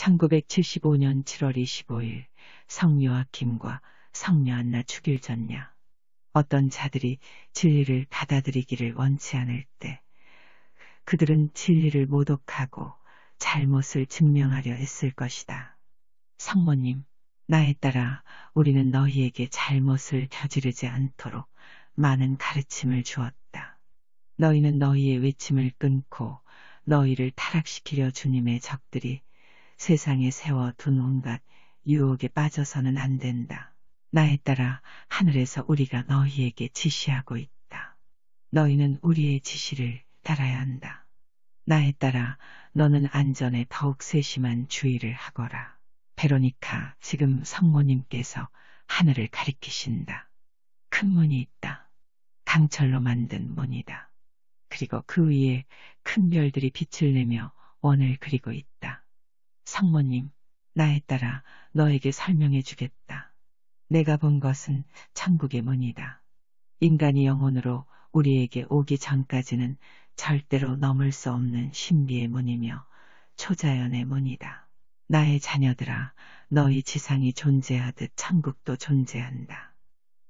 1975년 7월 25일 성녀 요아킴과 성녀 안나 축일 전야. 어떤 자들이 진리를 받아들이기를 원치 않을 때 그들은 진리를 모독하고 잘못을 증명하려 애쓸 것이다. 성모님, 나에 따라 우리는 너희에게 잘못을 저지르지 않도록 많은 가르침을 주었다. 너희는 너희의 외침을 끊고 너희를 타락시키려 주님의 적들이 세상에 세워둔 온갖 유혹에 빠져서는 안 된다. 나에 따라 하늘에서 우리가 너희에게 지시하고 있다. 너희는 우리의 지시를 따라야 한다. 나에 따라 너는 안전에 더욱 세심한 주의를 하거라. 베로니카, 지금 성모님께서 하늘을 가리키신다. 큰 문이 있다. 강철로 만든 문이다. 그리고 그 위에 큰 별들이 빛을 내며 원을 그리고 있다. 성모님, 나에 따라 너에게 설명해 주겠다. 내가 본 것은 천국의 문이다. 인간이 영혼으로 우리에게 오기 전까지는 절대로 넘을 수 없는 신비의 문이며 초자연의 문이다. 나의 자녀들아, 너희 지상이 존재하듯 천국도 존재한다.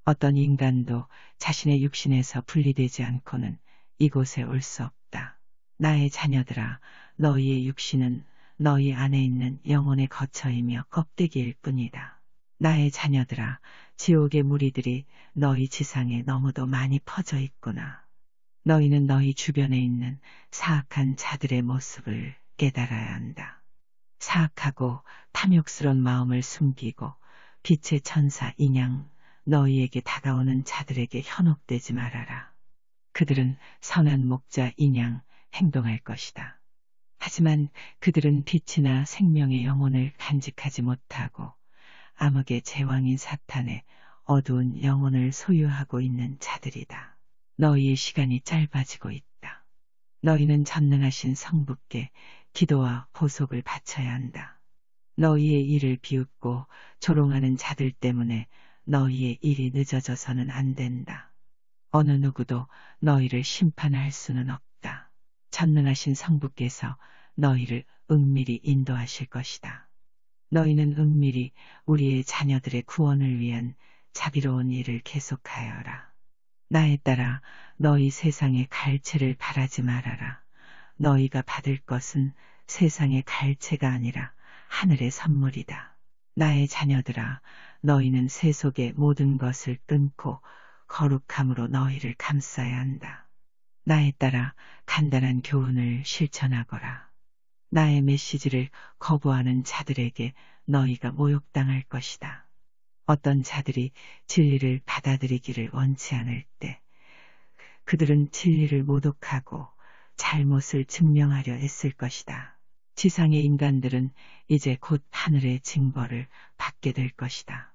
어떤 인간도 자신의 육신에서 분리되지 않고는 이곳에 올 수 없다. 나의 자녀들아, 너희의 육신은 너희 안에 있는 영혼의 거처이며 껍데기일 뿐이다. 나의 자녀들아, 지옥의 무리들이 너희 지상에 너무도 많이 퍼져 있구나. 너희는 너희 주변에 있는 사악한 자들의 모습을 깨달아야 한다. 사악하고 탐욕스러운 마음을 숨기고 빛의 천사 인양 너희에게 다가오는 자들에게 현혹되지 말아라. 그들은 선한 목자 인양 행동할 것이다. 하지만 그들은 빛이나 생명의 영혼을 간직하지 못하고 암흑의 제왕인 사탄의 어두운 영혼을 소유하고 있는 자들이다. 너희의 시간이 짧아지고 있다. 너희는 전능하신 성부께 기도와 보속을 바쳐야 한다. 너희의 일을 비웃고 조롱하는 자들 때문에 너희의 일이 늦어져서는 안 된다. 어느 누구도 너희를 심판할 수는 없다. 전능하신 성부께서 너희를 은밀히 인도하실 것이다. 너희는 은밀히 우리의 자녀들의 구원을 위한 자비로운 일을 계속하여라. 나에 따라 너희 세상의 갈채를 바라지 말아라. 너희가 받을 것은 세상의 갈채가 아니라 하늘의 선물이다. 나의 자녀들아, 너희는 세속의 모든 것을 끊고 거룩함으로 너희를 감싸야 한다. 나에 따라 간단한 교훈을 실천하거라. 나의 메시지를 거부하는 자들에게 너희가 모욕당할 것이다. 어떤 자들이 진리를 받아들이기를 원치 않을 때 그들은 진리를 모독하고 잘못을 증명하려 애쓸 것이다. 지상의 인간들은 이제 곧 하늘의 징벌을 받게 될 것이다.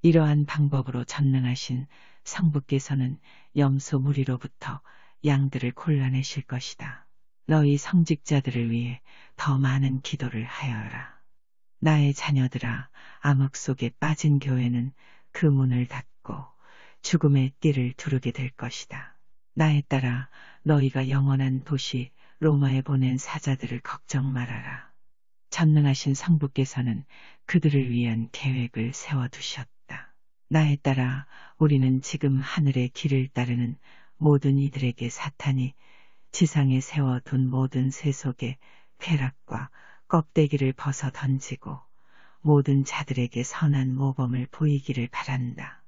이러한 방법으로 전능하신 성부께서는 염소 무리로부터 양들을 골라내실 것이다. 너희 성직자들을 위해 더 많은 기도를 하여라. 나의 자녀들아, 암흑 속에 빠진 교회는 그 문을 닫고 죽음의 띠를 두르게 될 것이다. 나에 따라 너희가 영원한 도시 로마에 보낸 사자들을 걱정 말아라. 전능하신 성부께서는 그들을 위한 계획을 세워두셨다. 나에 따라 우리는 지금 하늘의 길을 따르는 모든 이들에게 사탄이 지상에 세워둔 모든 세속의 쾌락과 껍데기를 벗어 던지고 모든 자들에게 선한 모범을 보이기를 바란다.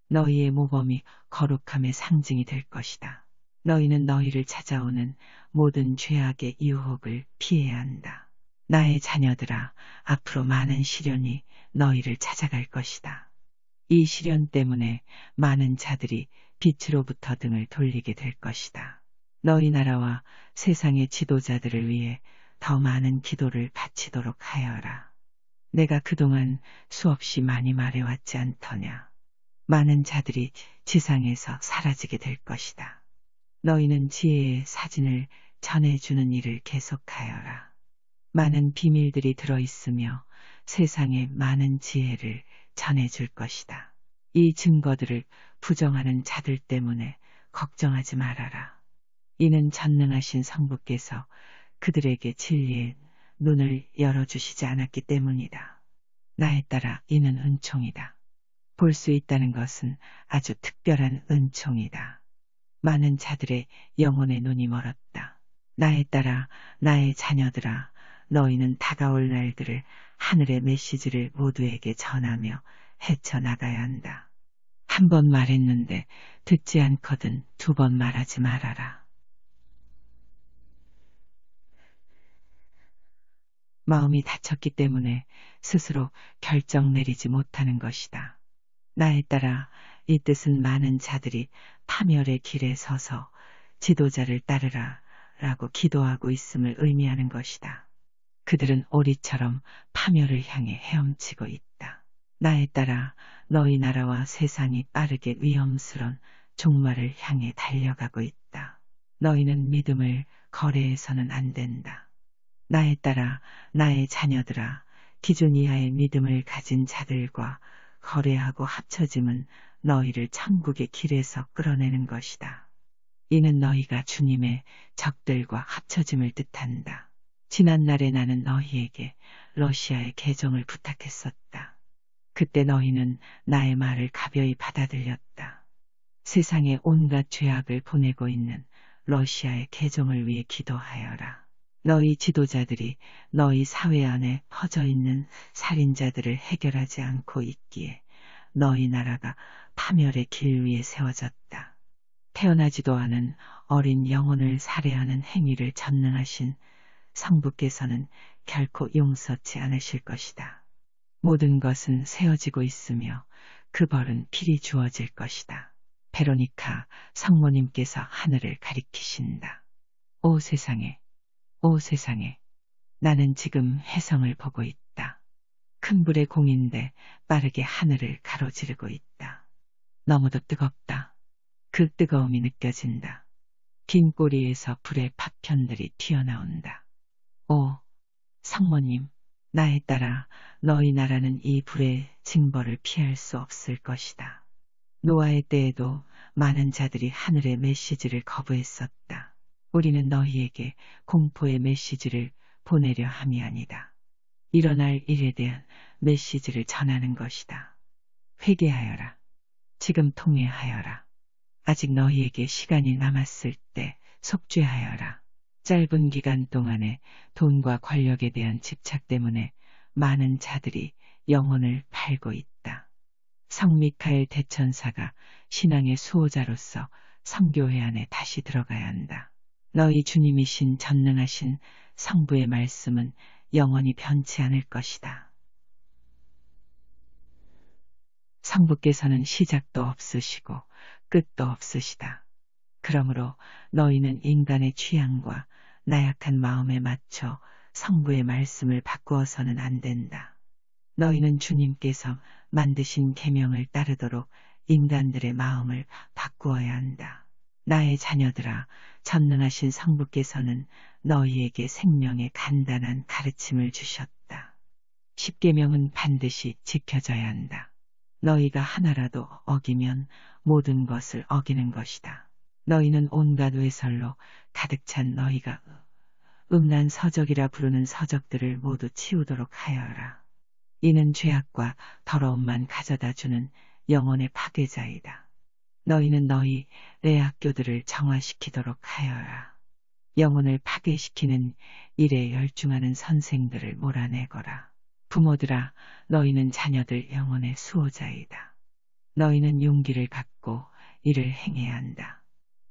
너희의 모범이 거룩함의 상징이 될 것이다. 너희는 너희를 찾아오는 모든 죄악의 유혹을 피해야 한다. 나의 자녀들아, 앞으로 많은 시련이 너희를 찾아갈 것이다. 이 시련 때문에 많은 자들이 빛으로부터 등을 돌리게 될 것이다. 너희 나라와 세상의 지도자들을 위해 더 많은 기도를 바치도록 하여라. 내가 그동안 수없이 많이 말해왔지 않더냐. 많은 자들이 지상에서 사라지게 될 것이다. 너희는 지혜의 사진을 전해주는 일을 계속하여라. 많은 비밀들이 들어있으며 세상에 많은 지혜를 전해줄 것이다. 이 증거들을 부정하는 자들 때문에 걱정하지 말아라. 이는 전능하신 성부께서 그들에게 진리의 눈을 열어주시지 않았기 때문이다. 나에 따라 이는 은총이다. 볼 수 있다는 것은 아주 특별한 은총이다. 많은 자들의 영혼의 눈이 멀었다. 나에 따라 나의 자녀들아, 너희는 다가올 날들을 하늘의 메시지를 모두에게 전하며 헤쳐나가야 한다. 한 번 말했는데 듣지 않거든 두 번 말하지 말아라. 마음이 다쳤기 때문에 스스로 결정 내리지 못하는 것이다. 나에 따라 이 뜻은 많은 자들이 파멸의 길에 서서 지도자를 따르라 라고 기도하고 있음을 의미하는 것이다. 그들은 오리처럼 파멸을 향해 헤엄치고 있다. 나에 따라 너희 나라와 세상이 빠르게 위험스런 종말을 향해 달려가고 있다. 너희는 믿음을 거래해서는 안 된다. 나에 따라 나의 자녀들아, 기준 이하의 믿음을 가진 자들과 거래하고 합쳐짐은 너희를 천국의 길에서 끌어내는 것이다. 이는 너희가 주님의 적들과 합쳐짐을 뜻한다. 지난날에 나는 너희에게 러시아의 개종을 부탁했었다. 그때 너희는 나의 말을 가벼이 받아들였다. 세상에 온갖 죄악을 보내고 있는 러시아의 개종을 위해 기도하여라. 너희 지도자들이 너희 사회 안에 퍼져 있는 살인자들을 해결하지 않고 있기에 너희 나라가 파멸의 길 위에 세워졌다. 태어나지도 않은 어린 영혼을 살해하는 행위를 전능하신 성부께서는 결코 용서치 않으실 것이다. 모든 것은 세워지고 있으며 그 벌은 필히 주어질 것이다. 베로니카 성모님께서 하늘을 가리키신다. 오 세상에, 오 세상에, 나는 지금 혜성을 보고 있다. 큰 불의 공인데 빠르게 하늘을 가로지르고 있다. 너무도 뜨겁다. 그 뜨거움이 느껴진다. 긴 꼬리에서 불의 파편들이 튀어나온다. 오, 성모님, 나에 따라 너희 나라는 이 불의 징벌을 피할 수 없을 것이다. 노아의 때에도 많은 자들이 하늘의 메시지를 거부했었다. 우리는 너희에게 공포의 메시지를 보내려 함이 아니다. 일어날 일에 대한 메시지를 전하는 것이다. 회개하여라. 지금 통회하여라. 아직 너희에게 시간이 남았을 때 속죄하여라. 짧은 기간 동안에 돈과 권력에 대한 집착 때문에 많은 자들이 영혼을 팔고 있다. 성 미카엘 대천사가 신앙의 수호자로서 성교회 안에 다시 들어가야 한다. 너희 주님이신 전능하신 성부의 말씀은 영원히 변치 않을 것이다. 성부께서는 시작도 없으시고 끝도 없으시다. 그러므로 너희는 인간의 취향과 나약한 마음에 맞춰 성부의 말씀을 바꾸어서는 안 된다. 너희는 주님께서 만드신 계명을 따르도록 인간들의 마음을 바꾸어야 한다. 나의 자녀들아, 전능하신 성부께서는 너희에게 생명의 간단한 가르침을 주셨다. 십계명은 반드시 지켜져야 한다. 너희가 하나라도 어기면 모든 것을 어기는 것이다. 너희는 온갖 외설로 가득 찬 너희가 음란 서적이라 부르는 서적들을 모두 치우도록 하여라. 이는 죄악과 더러움만 가져다주는 영혼의 파괴자이다. 너희는 너희 레학교들을 정화시키도록 하여라. 영혼을 파괴시키는 일에 열중하는 선생들을 몰아내거라. 부모들아, 너희는 자녀들 영혼의 수호자이다. 너희는 용기를 갖고 이를 행해야 한다.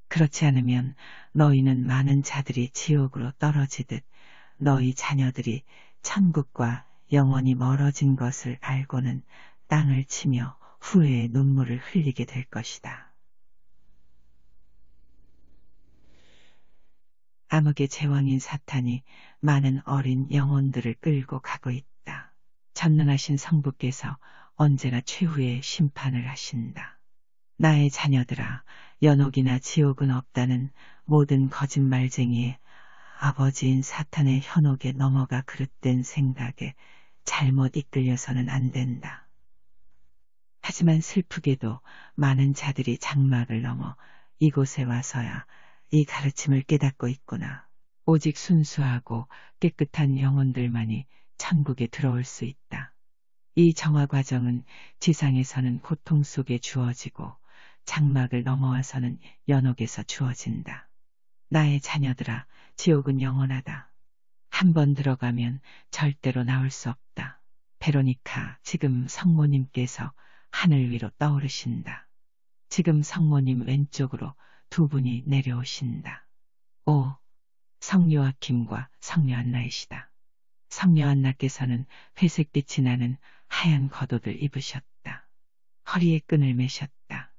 그렇지 않으면 너희는 많은 자들이 지옥으로 떨어지듯 너희 자녀들이 천국과 영원히 멀어진 것을 알고는 땅을 치며 후회의 눈물을 흘리게 될 것이다. 암흑의 제왕인 사탄이 많은 어린 영혼들을 끌고 가고 있다. 전능하신 성부께서 언제나 최후의 심판을 하신다. 나의 자녀들아, 연옥이나 지옥은 없다는 모든 거짓말쟁이의 아버지인 사탄의 현혹에 넘어가 그릇된 생각에 잘못 이끌려서는 안 된다. 하지만 슬프게도 많은 자들이 장막을 넘어 이곳에 와서야 이 가르침을 깨닫고 있구나. 오직 순수하고 깨끗한 영혼들만이 천국에 들어올 수 있다. 이 정화 과정은 지상에서는 고통 속에 주어지고 장막을 넘어와서는 연옥에서 주어진다. 나의 자녀들아, 지옥은 영원하다. 한 번 들어가면 절대로 나올 수 없다. 베로니카, 지금 성모님께서 하늘 위로 떠오르신다. 지금 성모님 왼쪽으로 두 분이 내려오신다. 오, 성녀 요아킴과 성녀 안나이시다. 성녀 안나께서는 회색빛이 나는 하얀 겉옷을 입으셨다. 허리에 끈을 매셨다.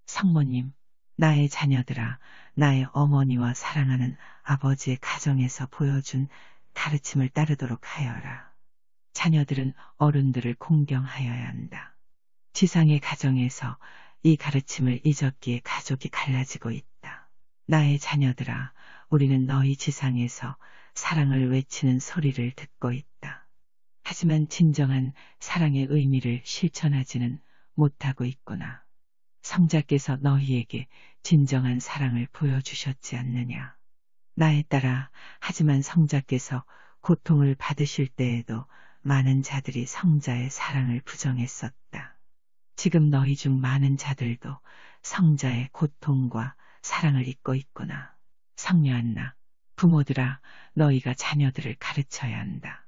성모님, 나의 자녀들아, 나의 어머니와 사랑하는 아버지의 가정에서 보여준 가르침을 따르도록 하여라. 자녀들은 어른들을 공경하여야 한다. 지상의 가정에서 이 가르침을 잊었기에 가족이 갈라지고 있다. 나의 자녀들아, 우리는 너희 지상에서 사랑을 외치는 소리를 듣고 있다. 하지만 진정한 사랑의 의미를 실천하지는 못하고 있구나. 성자께서 너희에게 진정한 사랑을 보여주셨지 않느냐. 나에 따라 하지만 성자께서 고통을 받으실 때에도 많은 자들이 성자의 사랑을 부정했었다. 지금 너희 중 많은 자들도 성자의 고통과 사랑을 잊고 있구나. 성녀 안나, 부모들아, 너희가 자녀들을 가르쳐야 한다.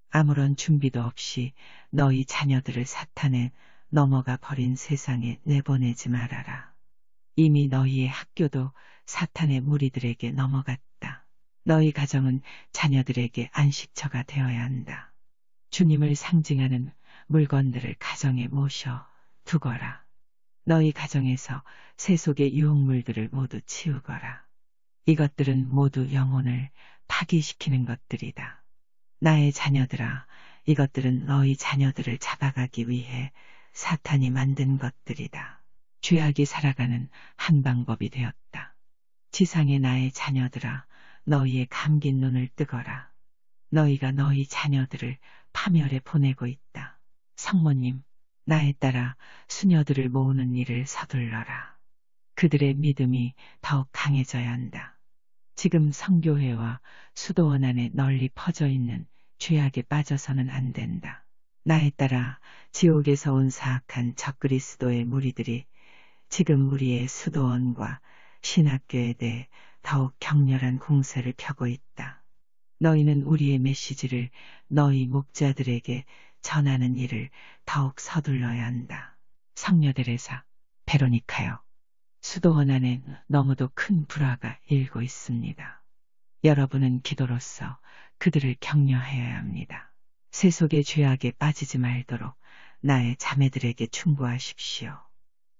아무런 준비도 없이 너희 자녀들을 사탄에 넘어가 버린 세상에 내보내지 말아라. 이미 너희의 학교도 사탄의 무리들에게 넘어갔다. 너희 가정은 자녀들에게 안식처가 되어야 한다. 주님을 상징하는 물건들을 가정에 모셔 두거라. 너희 가정에서 세속의 유혹물들을 모두 치우거라. 이것들은 모두 영혼을 파기시키는 것들이다. 나의 자녀들아, 이것들은 너희 자녀들을 잡아가기 위해 사탄이 만든 것들이다. 죄악이 살아가는 한 방법이 되었다. 지상의 나의 자녀들아, 너희의 감긴 눈을 뜨거라. 너희가 너희 자녀들을 파멸에 보내고 있다. 성모님, 나에 따라 수녀들을 모으는 일을 서둘러라. 그들의 믿음이 더욱 강해져야 한다. 지금 성교회와 수도원 안에 널리 퍼져 있는 죄악에 빠져서는 안 된다. 나에 따라 지옥에서 온 사악한 적그리스도의 무리들이 지금 우리의 수도원과 신학교에 대해 더욱 격렬한 공세를 펴고 있다. 너희는 우리의 메시지를 너희 목자들에게 전하는 일을 더욱 서둘러야 한다. 성녀 데레사, 베로니카요. 수도원 안에 너무도 큰 불화가 일고 있습니다. 여러분은 기도로서 그들을 격려하여야 합니다. 세속의 죄악에 빠지지 말도록 나의 자매들에게 충고하십시오.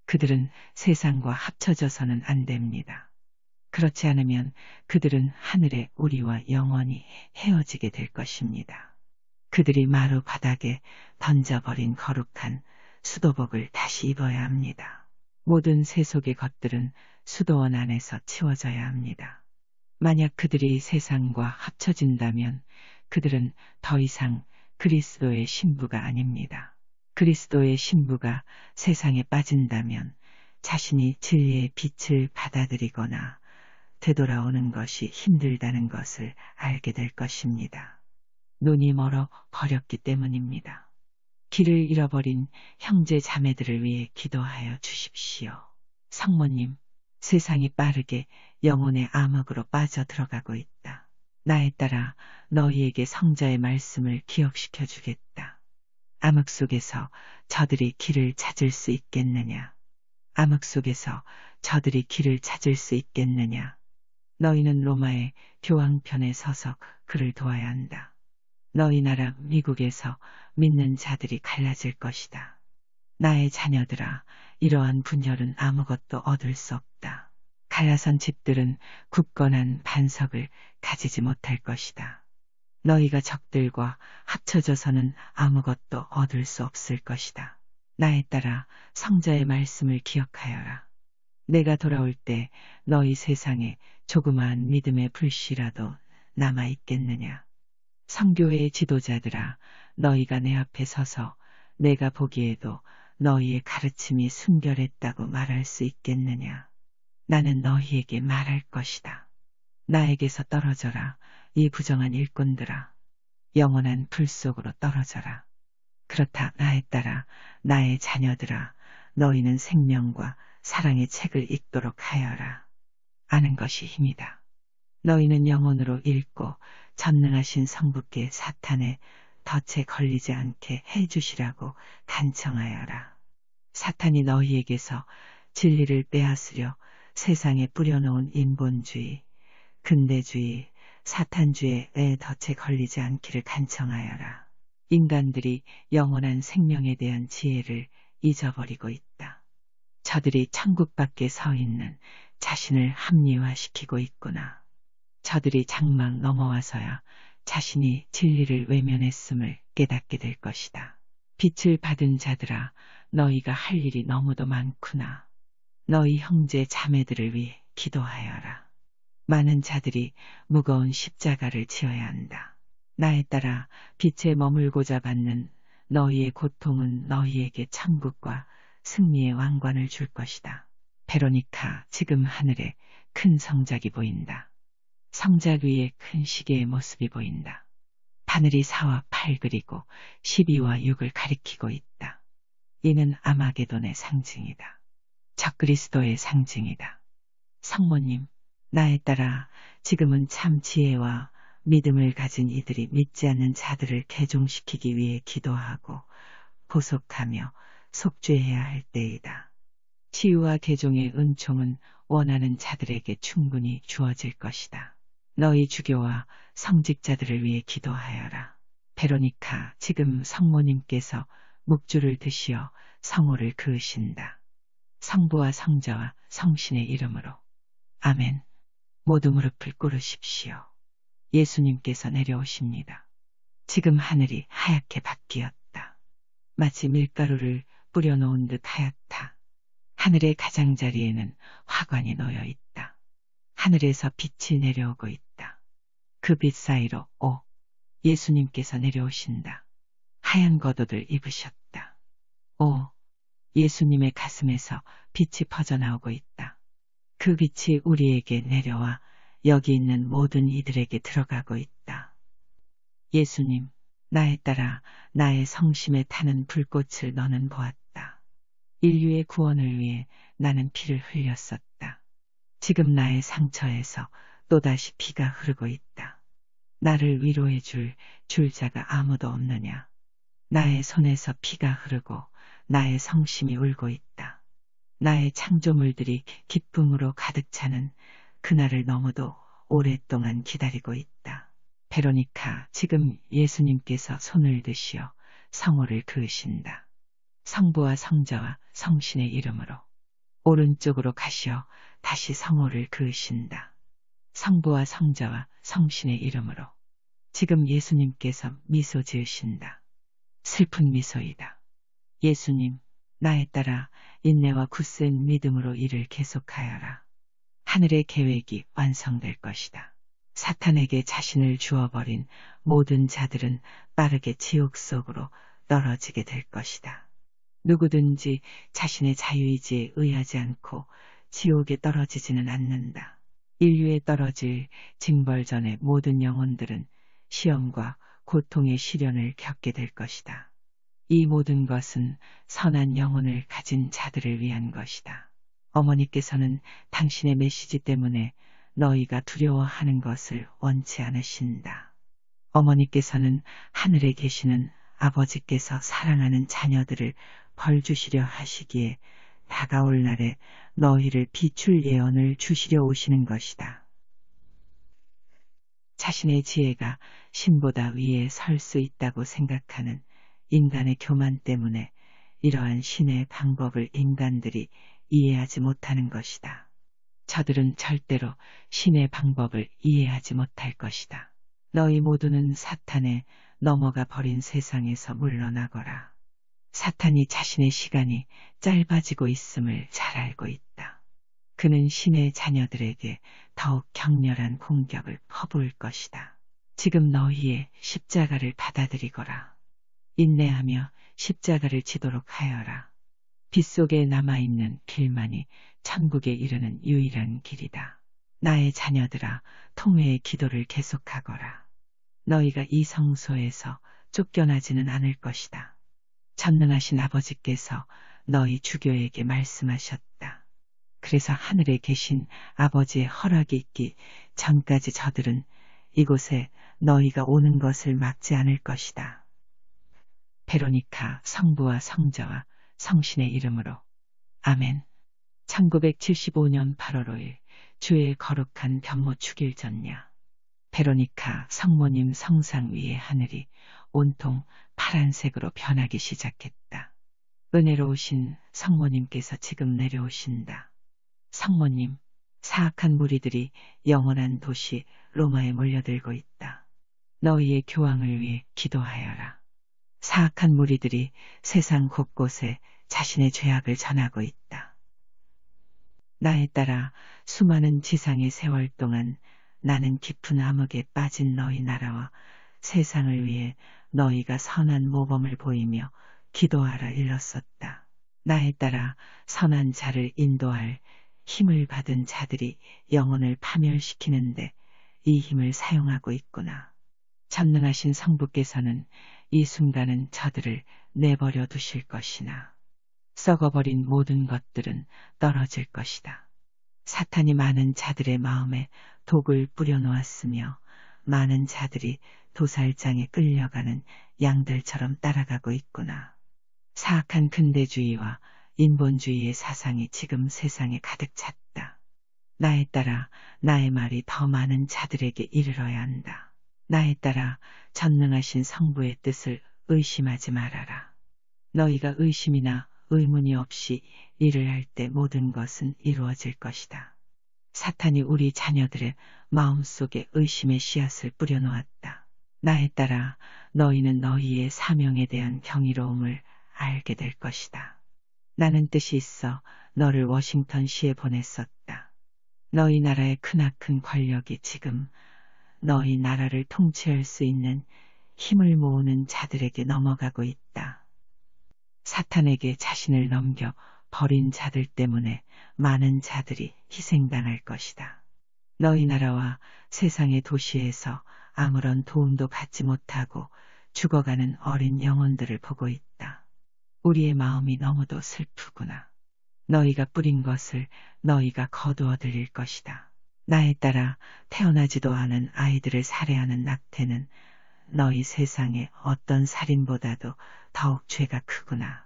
그들은 세상과 합쳐져서는 안 됩니다. 그렇지 않으면 그들은 하늘에 우리와 영원히 헤어지게 될 것입니다. 그들이 마루 바닥에 던져버린 거룩한 수도복을 다시 입어야 합니다. 모든 세속의 것들은 수도원 안에서 치워져야 합니다. 만약 그들이 세상과 합쳐진다면 그들은 더 이상 그리스도의 신부가 아닙니다. 그리스도의 신부가 세상에 빠진다면 자신이 진리의 빛을 받아들이거나 되돌아오는 것이 힘들다는 것을 알게 될 것입니다. 눈이 멀어 버렸기 때문입니다. 길을 잃어버린 형제 자매들을 위해 기도하여 주십시오. 성모님, 세상이 빠르게 영혼의 암흑으로 빠져 들어가고 있다. 나에 따라 너희에게 성자의 말씀을 기억시켜 주겠다. 암흑 속에서 저들이 길을 찾을 수 있겠느냐? 암흑 속에서 저들이 길을 찾을 수 있겠느냐? 너희는 로마의 교황편에 서서 그를 도와야 한다. 너희 나라 미국에서 믿는 자들이 갈라질 것이다. 나의 자녀들아, 이러한 분열은 아무것도 얻을 수 없다. 갈라선 집들은 굳건한 반석을 가지지 못할 것이다. 너희가 적들과 합쳐져서는 아무것도 얻을 수 없을 것이다. 나에 따라 성자의 말씀을 기억하여라. 내가 돌아올 때 너희 세상에 조그마한 믿음의 불씨라도 남아있겠느냐. 성교회의 지도자들아, 너희가 내 앞에 서서 내가 보기에도 너희의 가르침이 순결했다고 말할 수 있겠느냐. 나는 너희에게 말할 것이다. 나에게서 떨어져라. 이 부정한 일꾼들아. 영원한 불 속으로 떨어져라. 그렇다 나에 따라 나의 자녀들아. 너희는 생명과 사랑의 책을 읽도록 하여라. 아는 것이 힘이다. 너희는 영혼으로 읽고 전능하신 성부께 사탄의 덫에 걸리지 않게 해주시라고 간청하여라. 사탄이 너희에게서 진리를 빼앗으려 세상에 뿌려놓은 인본주의, 근대주의, 사탄주의의 덫에 걸리지 않기를 간청하여라. 인간들이 영원한 생명에 대한 지혜를 잊어버리고 있다. 저들이 천국 밖에 서 있는 자신을 합리화시키고 있구나. 저들이 장막 넘어와서야 자신이 진리를 외면했음을 깨닫게 될 것이다. 빛을 받은 자들아, 너희가 할 일이 너무도 많구나. 너희 형제 자매들을 위해 기도하여라. 많은 자들이 무거운 십자가를 지어야 한다. 나에 따라 빛에 머물고자 받는 너희의 고통은 너희에게 천국과 승리의 왕관을 줄 것이다. 베로니카, 지금 하늘에 큰 성작이 보인다. 성작 위에 큰 시계의 모습이 보인다. 바늘이 4와 8 그리고 12와 6을 가리키고 있다. 이는 아마게돈의 상징이다. 적그리스도의 상징이다. 성모님, 나에 따라 지금은 참 지혜와 믿음을 가진 이들이 믿지 않는 자들을 개종시키기 위해 기도하고 보속하며 속죄해야 할 때이다. 치유와 개종의 은총은 원하는 자들에게 충분히 주어질 것이다. 너희 주교와 성직자들을 위해 기도하여라. 베로니카, 지금 성모님께서 묵주를 드시어 성호를 그으신다. 성부와 성자와 성신의 이름으로. 아멘. 모두 무릎을 꿇으십시오. 예수님께서 내려오십니다. 지금 하늘이 하얗게 바뀌었다. 마치 밀가루를 뿌려놓은 듯 하얗다. 하늘의 가장자리에는 화관이 놓여 있다. 하늘에서 빛이 내려오고 있다. 그 빛 사이로 예수님께서 내려오신다. 하얀 겉옷을 입으셨다. 예수님의 가슴에서 빛이 퍼져나오고 있다. 그 빛이 우리에게 내려와 여기 있는 모든 이들에게 들어가고 있다. 예수님, 나에 따라 나의 성심에 타는 불꽃을 너는 보았다. 인류의 구원을 위해 나는 피를 흘렸었다. 지금 나의 상처에서 또다시 피가 흐르고 있다. 나를 위로해 줄 자가 아무도 없느냐. 나의 손에서 피가 흐르고 나의 성심이 울고 있다. 나의 창조물들이 기쁨으로 가득 차는 그날을 너무도 오랫동안 기다리고 있다. 베로니카, 지금 예수님께서 손을 드시어 성호를 그으신다. 성부와 성자와 성신의 이름으로. 오른쪽으로 가시어 다시 성호를 그으신다. 성부와 성자와 성신의 이름으로. 지금 예수님께서 미소 지으신다. 슬픈 미소이다. 예수님, 나에 따라 인내와 굳센 믿음으로 일을 계속하여라. 하늘의 계획이 완성될 것이다. 사탄에게 자신을 주어버린 모든 자들은 빠르게 지옥 속으로 떨어지게 될 것이다. 누구든지 자신의 자유의지에 의하지 않고 지옥에 떨어지지는 않는다. 인류에 떨어질 징벌 전에 모든 영혼들은 시험과 고통의 시련을 겪게 될 것이다. 이 모든 것은 선한 영혼을 가진 자들을 위한 것이다. 어머니께서는 당신의 메시지 때문에 너희가 두려워하는 것을 원치 않으신다. 어머니께서는 하늘에 계시는 아버지께서 사랑하는 자녀들을 벌 주시려 하시기에 다가올 날에 너희를 비출 예언을 주시려 오시는 것이다. 자신의 지혜가 신보다 위에 설 수 있다고 생각하는 인간의 교만 때문에 이러한 신의 방법을 인간들이 이해하지 못하는 것이다. 저들은 절대로 신의 방법을 이해하지 못할 것이다. 너희 모두는 사탄에 넘어가 버린 세상에서 물러나거라. 사탄이 자신의 시간이 짧아지고 있음을 잘 알고 있다. 그는 신의 자녀들에게 더욱 격렬한 공격을 퍼부을 것이다. 지금 너희의 십자가를 받아들이거라. 인내하며 십자가를 지도록 하여라. 빛 속에 남아있는 길만이 천국에 이르는 유일한 길이다. 나의 자녀들아, 통회의 기도를 계속하거라. 너희가 이 성소에서 쫓겨나지는 않을 것이다. 전능하신 아버지께서 너희 주교에게 말씀하셨다. 그래서 하늘에 계신 아버지의 허락이 있기 전까지 저들은 이곳에 너희가 오는 것을 막지 않을 것이다. 베로니카 성부와 성자와 성신의 이름으로. 아멘. 1975년 8월 5일 주의 거룩한 변모 축일 전야. 베로니카 성모님 성상 위의 하늘이 온통 파란색으로 변하기 시작했다. 은혜로우신 성모님께서 지금 내려오신다. 성모님, 사악한 무리들이 영원한 도시 로마에 몰려들고 있다. 너희의 교황을 위해 기도하여라. 사악한 무리들이 세상 곳곳에 자신의 죄악을 전하고 있다. 나에 따라 수많은 지상의 세월 동안 나는 깊은 암흑에 빠진 너희 나라와 세상을 위해 너희가 선한 모범을 보이며 기도하라 일렀었다. 나에 따라 선한 자를 인도할 힘을 받은 자들이 영혼을 파멸시키는데 이 힘을 사용하고 있구나. 전능하신 성부께서는 이 순간은 저들을 내버려 두실 것이나 썩어버린 모든 것들은 떨어질 것이다. 사탄이 많은 자들의 마음에 독을 뿌려놓았으며 많은 자들이 도살장에 끌려가는 양들처럼 따라가고 있구나. 사악한 근대주의와 인본주의의 사상이 지금 세상에 가득 찼다. 나에 따라 나의 말이 더 많은 자들에게 이르러야 한다. 나에 따라 전능하신 성부의 뜻을 의심하지 말아라. 너희가 의심이나 의문이 없이 일을 할 때 모든 것은 이루어질 것이다. 사탄이 우리 자녀들의 마음속에 의심의 씨앗을 뿌려놓았다. 나에 따라 너희는 너희의 사명에 대한 경이로움을 알게 될 것이다. 나는 뜻이 있어 너를 워싱턴시에 보냈었다. 너희 나라의 크나큰 권력이 지금 너희 나라를 통치할 수 있는 힘을 모으는 자들에게 넘어가고 있다. 사탄에게 자신을 넘겨 버린 자들 때문에 많은 자들이 희생당할 것이다. 너희 나라와 세상의 도시에서 아무런 도움도 받지 못하고 죽어가는 어린 영혼들을 보고 있다. 우리의 마음이 너무도 슬프구나. 너희가 뿌린 것을 너희가 거두어 들일 것이다. 나에 따라 태어나지도 않은 아이들을 살해하는 낙태는 너희 세상의 어떤 살인보다도 더욱 죄가 크구나.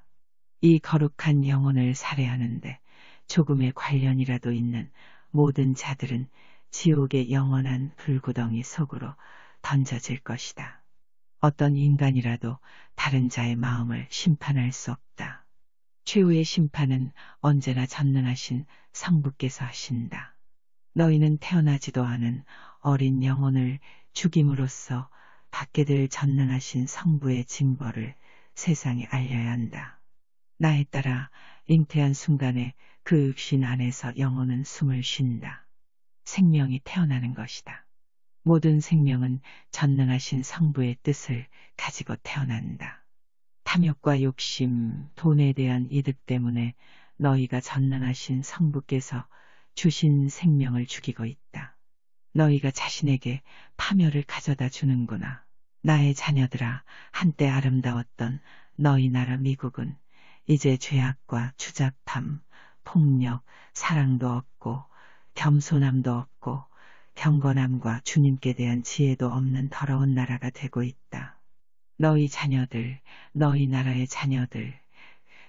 이 거룩한 영혼을 살해하는데 조금의 관련이라도 있는 모든 자들은 지옥의 영원한 불구덩이 속으로 던져질 것이다. 어떤 인간이라도 다른 자의 마음을 심판할 수 없다. 최후의 심판은 언제나 전능하신 성부께서 하신다. 너희는 태어나지도 않은 어린 영혼을 죽임으로써 받게 될 전능하신 성부의 징벌을 세상에 알려야 한다. 나에 따라 잉태한 순간에 그 읍신 안에서 영혼은 숨을 쉰다. 생명이 태어나는 것이다. 모든 생명은 전능하신 성부의 뜻을 가지고 태어난다. 탐욕과 욕심, 돈에 대한 이득 때문에 너희가 전능하신 성부께서 주신 생명을 죽이고 있다. 너희가 자신에게 파멸을 가져다 주는구나. 나의 자녀들아, 한때 아름다웠던 너희 나라 미국은 이제 죄악과 추잡함, 폭력, 사랑도 없고 겸손함도 없고 경건함과 주님께 대한 지혜도 없는 더러운 나라가 되고 있다. 너희 자녀들, 너희 나라의 자녀들,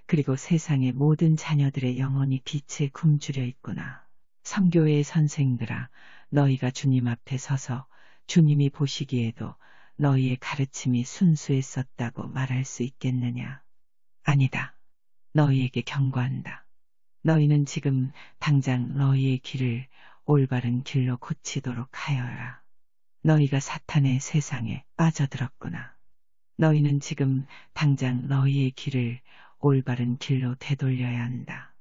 그리고 세상의 모든 자녀들의 영혼이 빛에 굶주려 있구나. 성교회의 선생들아, 너희가 주님 앞에 서서 주님이 보시기에도 너희의 가르침이 순수했었다고 말할 수 있겠느냐? 아니다. 너희에게 경고한다. 너희는 지금 당장 너희의 길을 올바른 길로 고치도록 하여라. 너희가 사탄의 세상에 빠져들었구나. 너희는 지금 당장 너희의 길을 올바른 길로 되돌려야 한다.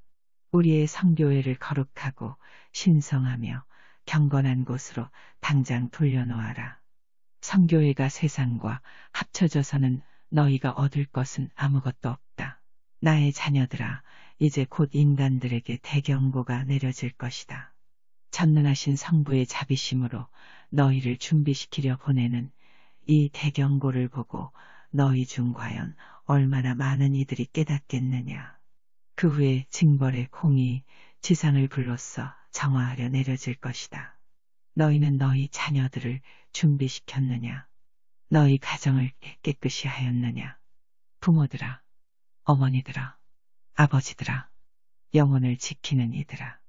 우리의 성교회를 거룩하고 신성하며 경건한 곳으로 당장 돌려놓아라. 성교회가 세상과 합쳐져서는 너희가 얻을 것은 아무것도 없다. 나의 자녀들아, 이제 곧 인간들에게 대경고가 내려질 것이다. 전능하신 성부의 자비심으로 너희를 준비시키려 보내는 이 대경고를 보고 너희 중 과연 얼마나 많은 이들이 깨닫겠느냐. 그 후에 징벌의 공이 지상을 불로써 정화하려 내려질 것이다. 너희는 너희 자녀들을 준비시켰느냐? 너희 가정을 깨끗이 하였느냐? 부모들아, 어머니들아, 아버지들아, 영혼을 지키는 이들아.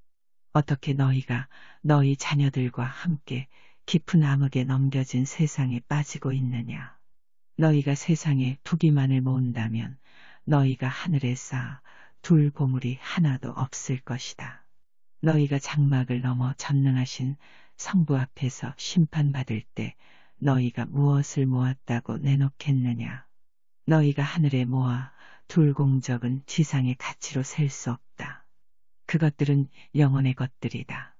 어떻게 너희가 너희 자녀들과 함께 깊은 암흑에 넘겨진 세상에 빠지고 있느냐? 너희가 세상에 부귀만을 모은다면 너희가 하늘에 쌓아 둘 보물이 하나도 없을 것이다. 너희가 장막을 넘어 전능하신 성부 앞에서 심판받을 때 너희가 무엇을 모았다고 내놓겠느냐? 너희가 하늘에 모아 둘 공적은 지상의 가치로 셀 수 없다. 그것들은 영혼의 것들이다.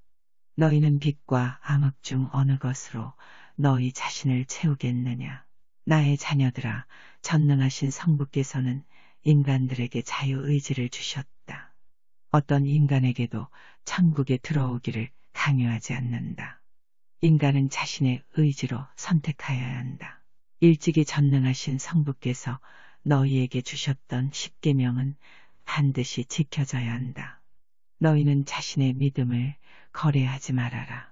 너희는 빛과 암흑 중 어느 것으로 너희 자신을 채우겠느냐? 나의 자녀들아, 전능하신 성부께서는 인간들에게 자유의지를 주셨다. 어떤 인간에게도 천국에 들어오기를 강요하지 않는다. 인간은 자신의 의지로 선택하여야 한다. 일찍이 전능하신 성부께서 너희에게 주셨던 십계명은 반드시 지켜져야 한다. 너희는 자신의 믿음을 거래하지 말아라.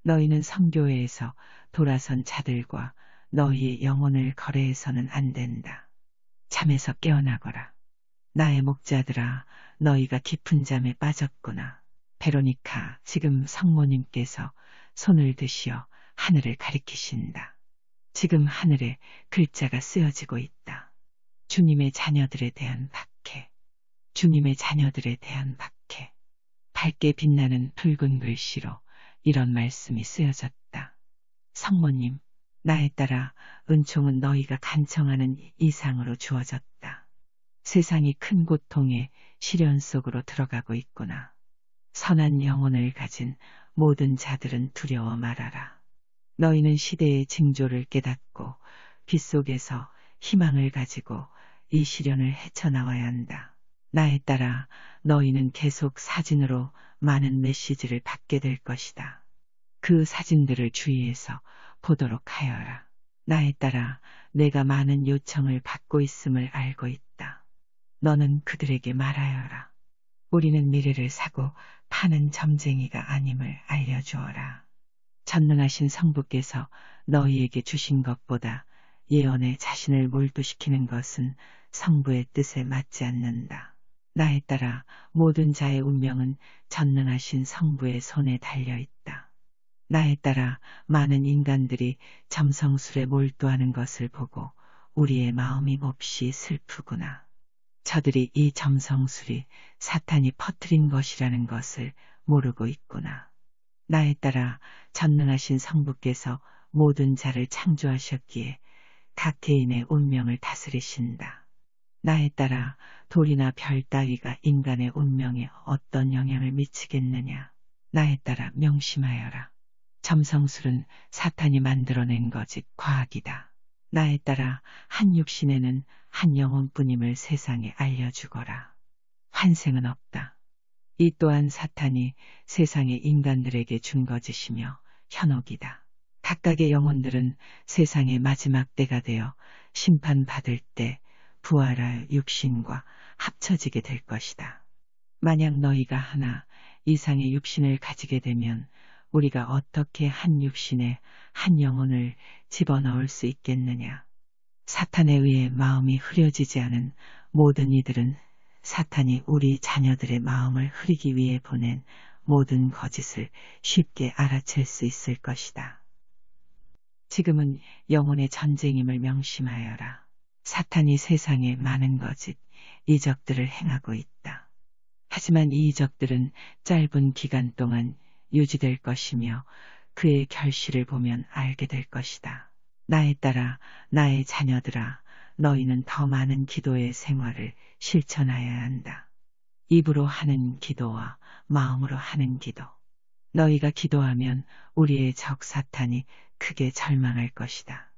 너희는 성교회에서 돌아선 자들과 너희의 영혼을 거래해서는 안 된다. 잠에서 깨어나거라. 나의 목자들아, 너희가 깊은 잠에 빠졌구나. 베로니카, 지금 성모님께서 손을 드시어 하늘을 가리키신다. 지금 하늘에 글자가 쓰여지고 있다. 주님의 자녀들에 대한 박해. 주님의 자녀들에 대한 박해. 밝게 빛나는 붉은 글씨로 이런 말씀이 쓰여졌다. 성모님, 나에 따라 은총은 너희가 간청하는 이상으로 주어졌다. 세상이 큰 고통의 시련 속으로 들어가고 있구나. 선한 영혼을 가진 모든 자들은 두려워 말아라. 너희는 시대의 징조를 깨닫고 빛 속에서 희망을 가지고 이 시련을 헤쳐나와야 한다. 나에 따라 너희는 계속 사진으로 많은 메시지를 받게 될 것이다. 그 사진들을 주의해서 보도록 하여라. 나에 따라 내가 많은 요청을 받고 있음을 알고 있다. 너는 그들에게 말하여라. 우리는 미래를 사고 파는 점쟁이가 아님을 알려주어라. 전능하신 성부께서 너희에게 주신 것보다 예언에 자신을 몰두시키는 것은 성부의 뜻에 맞지 않는다. 나에 따라 모든 자의 운명은 전능하신 성부의 손에 달려있다. 나에 따라 많은 인간들이 점성술에 몰두하는 것을 보고 우리의 마음이 몹시 슬프구나. 저들이 이 점성술이 사탄이 퍼뜨린 것이라는 것을 모르고 있구나. 나에 따라 전능하신 성부께서 모든 자를 창조하셨기에 각 개인의 운명을 다스리신다. 나에 따라 돌이나 별 따위가 인간의 운명에 어떤 영향을 미치겠느냐. 나에 따라 명심하여라. 점성술은 사탄이 만들어낸 거짓 과학이다. 나에 따라 한 육신에는 한 영혼뿐임을 세상에 알려주거라. 환생은 없다. 이 또한 사탄이 세상의 인간들에게 준 거짓이며 현혹이다. 각각의 영혼들은 세상의 마지막 때가 되어 심판받을 때 부활하여 육신과 합쳐지게 될 것이다. 만약 너희가 하나 이상의 육신을 가지게 되면 우리가 어떻게 한 육신에 한 영혼을 집어넣을 수 있겠느냐. 사탄에 의해 마음이 흐려지지 않은 모든 이들은 사탄이 우리 자녀들의 마음을 흐리기 위해 보낸 모든 거짓을 쉽게 알아챌 수 있을 것이다. 지금은 영혼의 전쟁임을 명심하여라. 사탄이 세상에 많은 거짓, 이적들을 행하고 있다. 하지만 이 이적들은 짧은 기간 동안 유지될 것이며 그의 결실을 보면 알게 될 것이다. 나에 따라 나의 자녀들아, 너희는 더 많은 기도의 생활을 실천하여야 한다. 입으로 하는 기도와 마음으로 하는 기도. 너희가 기도하면 우리의 적 사탄이 크게 절망할 것이다.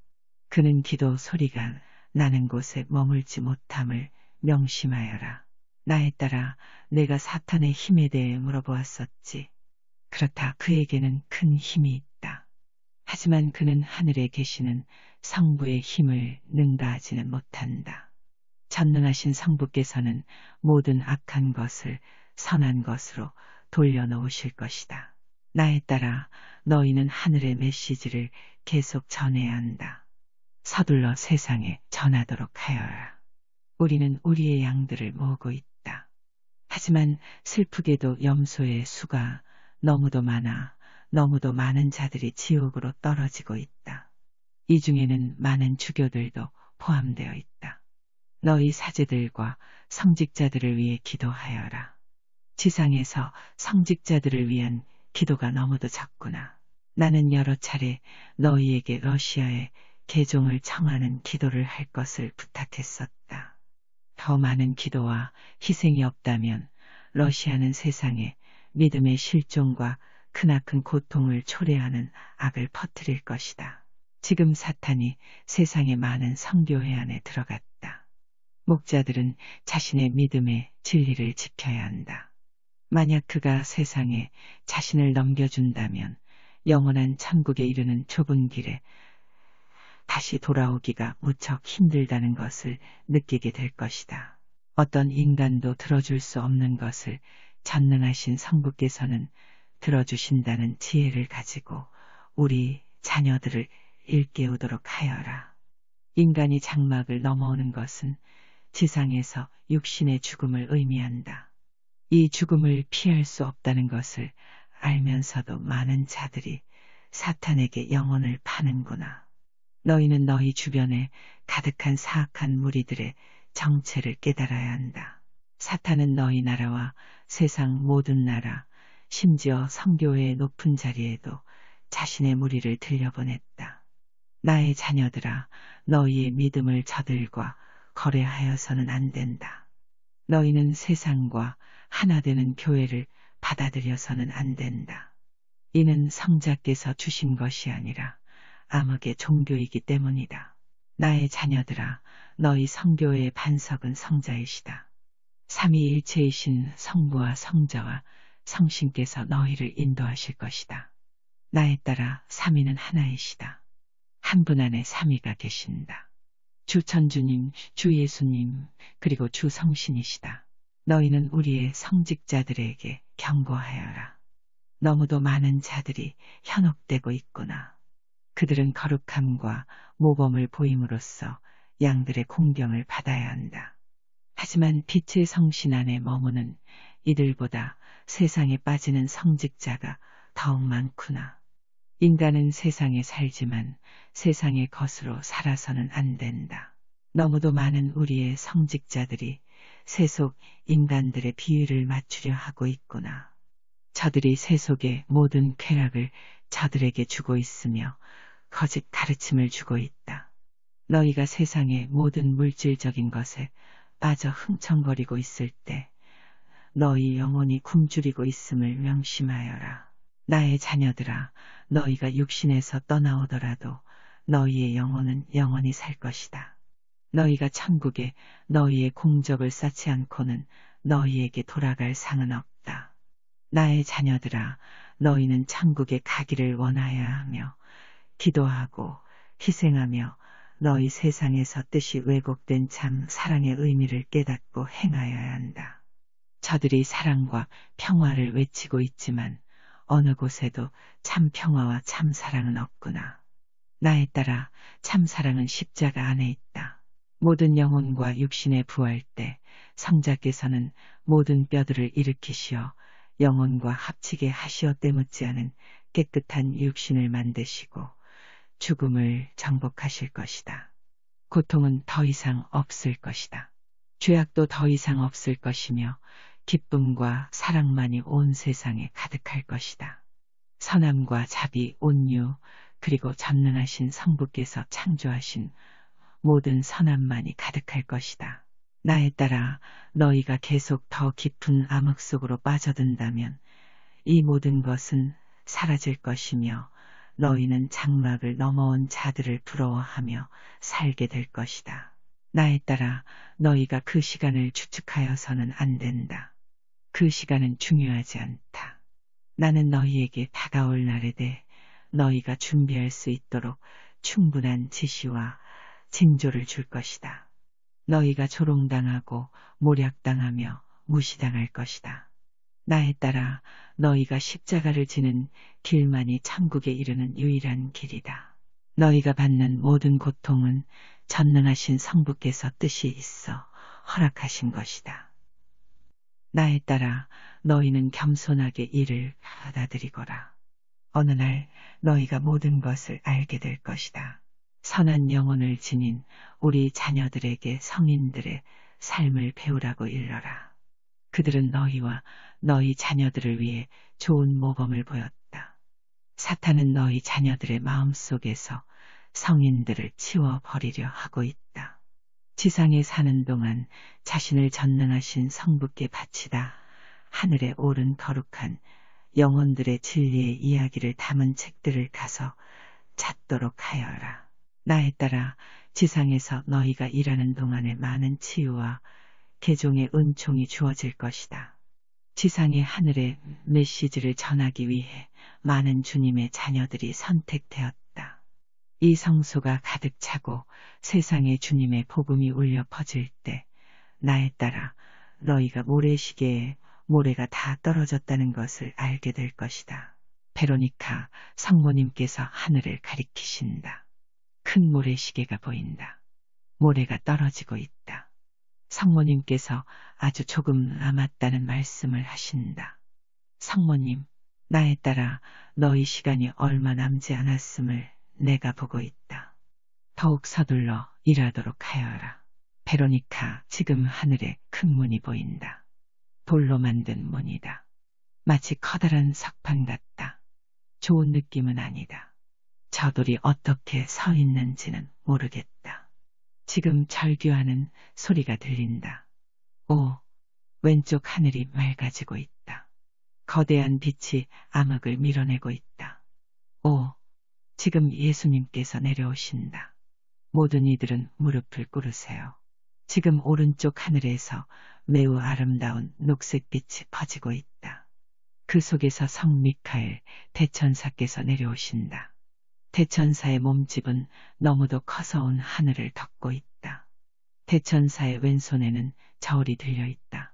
그는 기도 소리가 나는 곳에 머물지 못함을 명심하여라. 나에 따라 내가 사탄의 힘에 대해 물어보았었지. 그렇다 그에게는 큰 힘이 있다. 하지만 그는 하늘에 계시는 성부의 힘을 능가하지는 못한다. 전능하신 성부께서는 모든 악한 것을 선한 것으로 돌려놓으실 것이다. 나에 따라 너희는 하늘의 메시지를 계속 전해야 한다. 서둘러 세상에 전하도록 하여라. 우리는 우리의 양들을 모으고 있다. 하지만 슬프게도 염소의 수가 너무도 많아 너무도 많은 자들이 지옥으로 떨어지고 있다. 이 중에는 많은 주교들도 포함되어 있다. 너희 사제들과 성직자들을 위해 기도하여라. 지상에서 성직자들을 위한 기도가 너무도 적구나. 나는 여러 차례 너희에게 러시아에 개종을 청하는 기도를 할 것을 부탁했었다. 더 많은 기도와 희생이 없다면 러시아는 세상에 믿음의 실종과 크나큰 고통을 초래하는 악을 퍼뜨릴 것이다. 지금 사탄이 세상의 많은 성교회 안에 들어갔다. 목자들은 자신의 믿음의 진리를 지켜야 한다. 만약 그가 세상에 자신을 넘겨준다면 영원한 천국에 이르는 좁은 길에 다시 돌아오기가 무척 힘들다는 것을 느끼게 될 것이다. 어떤 인간도 들어줄 수 없는 것을 전능하신 성부께서는 들어주신다는 지혜를 가지고 우리 자녀들을 일깨우도록 하여라. 인간이 장막을 넘어오는 것은 지상에서 육신의 죽음을 의미한다. 이 죽음을 피할 수 없다는 것을 알면서도 많은 자들이 사탄에게 영혼을 파는구나. 너희는 너희 주변에 가득한 사악한 무리들의 정체를 깨달아야 한다. 사탄은 너희 나라와 세상 모든 나라, 심지어 성교회의 높은 자리에도 자신의 무리를 들여보냈다. 나의 자녀들아, 너희의 믿음을 저들과 거래하여서는 안 된다. 너희는 세상과 하나 되는 교회를 받아들여서는 안 된다. 이는 성자께서 주신 것이 아니라 암흑의 종교이기 때문이다. 나의 자녀들아, 너희 성교회의 반석은 성자이시다. 삼위일체이신 성부와 성자와 성신께서 너희를 인도하실 것이다. 나에 따라 삼위는 하나이시다. 한 분 안에 삼위가 계신다. 주 천주님, 주 예수님, 그리고 주 성신이시다. 너희는 우리의 성직자들에게 경고하여라. 너무도 많은 자들이 현혹되고 있구나. 그들은 거룩함과 모범을 보임으로써 양들의 공경을 받아야 한다. 하지만 빛의 성신 안에 머무는 이들보다 세상에 빠지는 성직자가 더욱 많구나. 인간은 세상에 살지만 세상의 것으로 살아서는 안 된다. 너무도 많은 우리의 성직자들이 세속 인간들의 비위를 맞추려 하고 있구나. 저들이 세속의 모든 쾌락을 저들에게 주고 있으며 거짓 가르침을 주고 있다. 너희가 세상의 모든 물질적인 것에 빠져 흥청거리고 있을 때 너희 영혼이 굶주리고 있음을 명심하여라. 나의 자녀들아, 너희가 육신에서 떠나오더라도 너희의 영혼은 영원히 살 것이다. 너희가 천국에 너희의 공적을 쌓지 않고는 너희에게 돌아갈 상은 없다. 나의 자녀들아, 너희는 천국에 가기를 원하여야 하며 기도하고 희생하며 너희 세상에서 뜻이 왜곡된 참 사랑의 의미를 깨닫고 행하여야 한다. 저들이 사랑과 평화를 외치고 있지만 어느 곳에도 참 평화와 참 사랑은 없구나. 나에 따라 참 사랑은 십자가 안에 있다. 모든 영혼과 육신에 부할 때 성자께서는 모든 뼈들을 일으키시어 영혼과 합치게 하시어 때묻지 않은 깨끗한 육신을 만드시고 죽음을 정복하실 것이다. 고통은 더 이상 없을 것이다. 죄악도 더 이상 없을 것이며 기쁨과 사랑만이 온 세상에 가득할 것이다. 선함과 자비, 온유, 그리고 전능하신 성부께서 창조하신 모든 선함만이 가득할 것이다. 나에 따라 너희가 계속 더 깊은 암흑 속으로 빠져든다면 이 모든 것은 사라질 것이며 너희는 장막을 넘어온 자들을 부러워하며 살게 될 것이다. 나에 따라 너희가 그 시간을 추측하여서는 안 된다. 그 시간은 중요하지 않다. 나는 너희에게 다가올 날에 대해 너희가 준비할 수 있도록 충분한 지시와 징조를 줄 것이다. 너희가 조롱당하고 모략당하며 무시당할 것이다. 나에 따라 너희가 십자가를 지는 길만이 천국에 이르는 유일한 길이다. 너희가 받는 모든 고통은 전능하신 성부께서 뜻이 있어 허락하신 것이다. 나에 따라 너희는 겸손하게 이를 받아들이거라. 어느 날 너희가 모든 것을 알게 될 것이다. 선한 영혼을 지닌 우리 자녀들에게 성인들의 삶을 배우라고 일러라. 그들은 너희와 너희 자녀들을 위해 좋은 모범을 보였다. 사탄은 너희 자녀들의 마음속에서 성인들을 치워버리려 하고 있다. 지상에 사는 동안 자신을 전능하신 성부께 바치다 하늘에 오른 거룩한 영혼들의 진리의 이야기를 담은 책들을 가서 찾도록 하여라. 나에 따라 지상에서 너희가 일하는 동안에 많은 치유와 개종의 은총이 주어질 것이다. 지상의 하늘의 메시지를 전하기 위해 많은 주님의 자녀들이 선택되었다. 이 성소가 가득 차고 세상에 주님의 복음이 울려 퍼질 때 나에 따라 너희가 모래시계에 모래가 다 떨어졌다는 것을 알게 될 것이다. 베로니카 성모님께서 하늘을 가리키신다. 큰 모래시계가 보인다. 모래가 떨어지고 있다. 성모님께서 아주 조금 남았다는 말씀을 하신다. 성모님, 나에 따라 너희 시간이 얼마 남지 않았음을 내가 보고 있다. 더욱 서둘러 일하도록 하여라. 베로니카, 지금 하늘에 큰 문이 보인다. 돌로 만든 문이다. 마치 커다란 석판 같다. 좋은 느낌은 아니다. 저돌이 어떻게 서 있는지는 모르겠다. 지금 절규하는 소리가 들린다. 오, 왼쪽 하늘이 맑아지고 있다. 거대한 빛이 암흑을 밀어내고 있다. 오, 지금 예수님께서 내려오신다. 모든 이들은 무릎을 꿇으세요. 지금 오른쪽 하늘에서 매우 아름다운 녹색빛이 퍼지고 있다. 그 속에서 성 미카엘 대천사께서 내려오신다. 대천사의 몸집은 너무도 커서 온 하늘을 덮고 있다. 대천사의 왼손에는 저울이 들려 있다.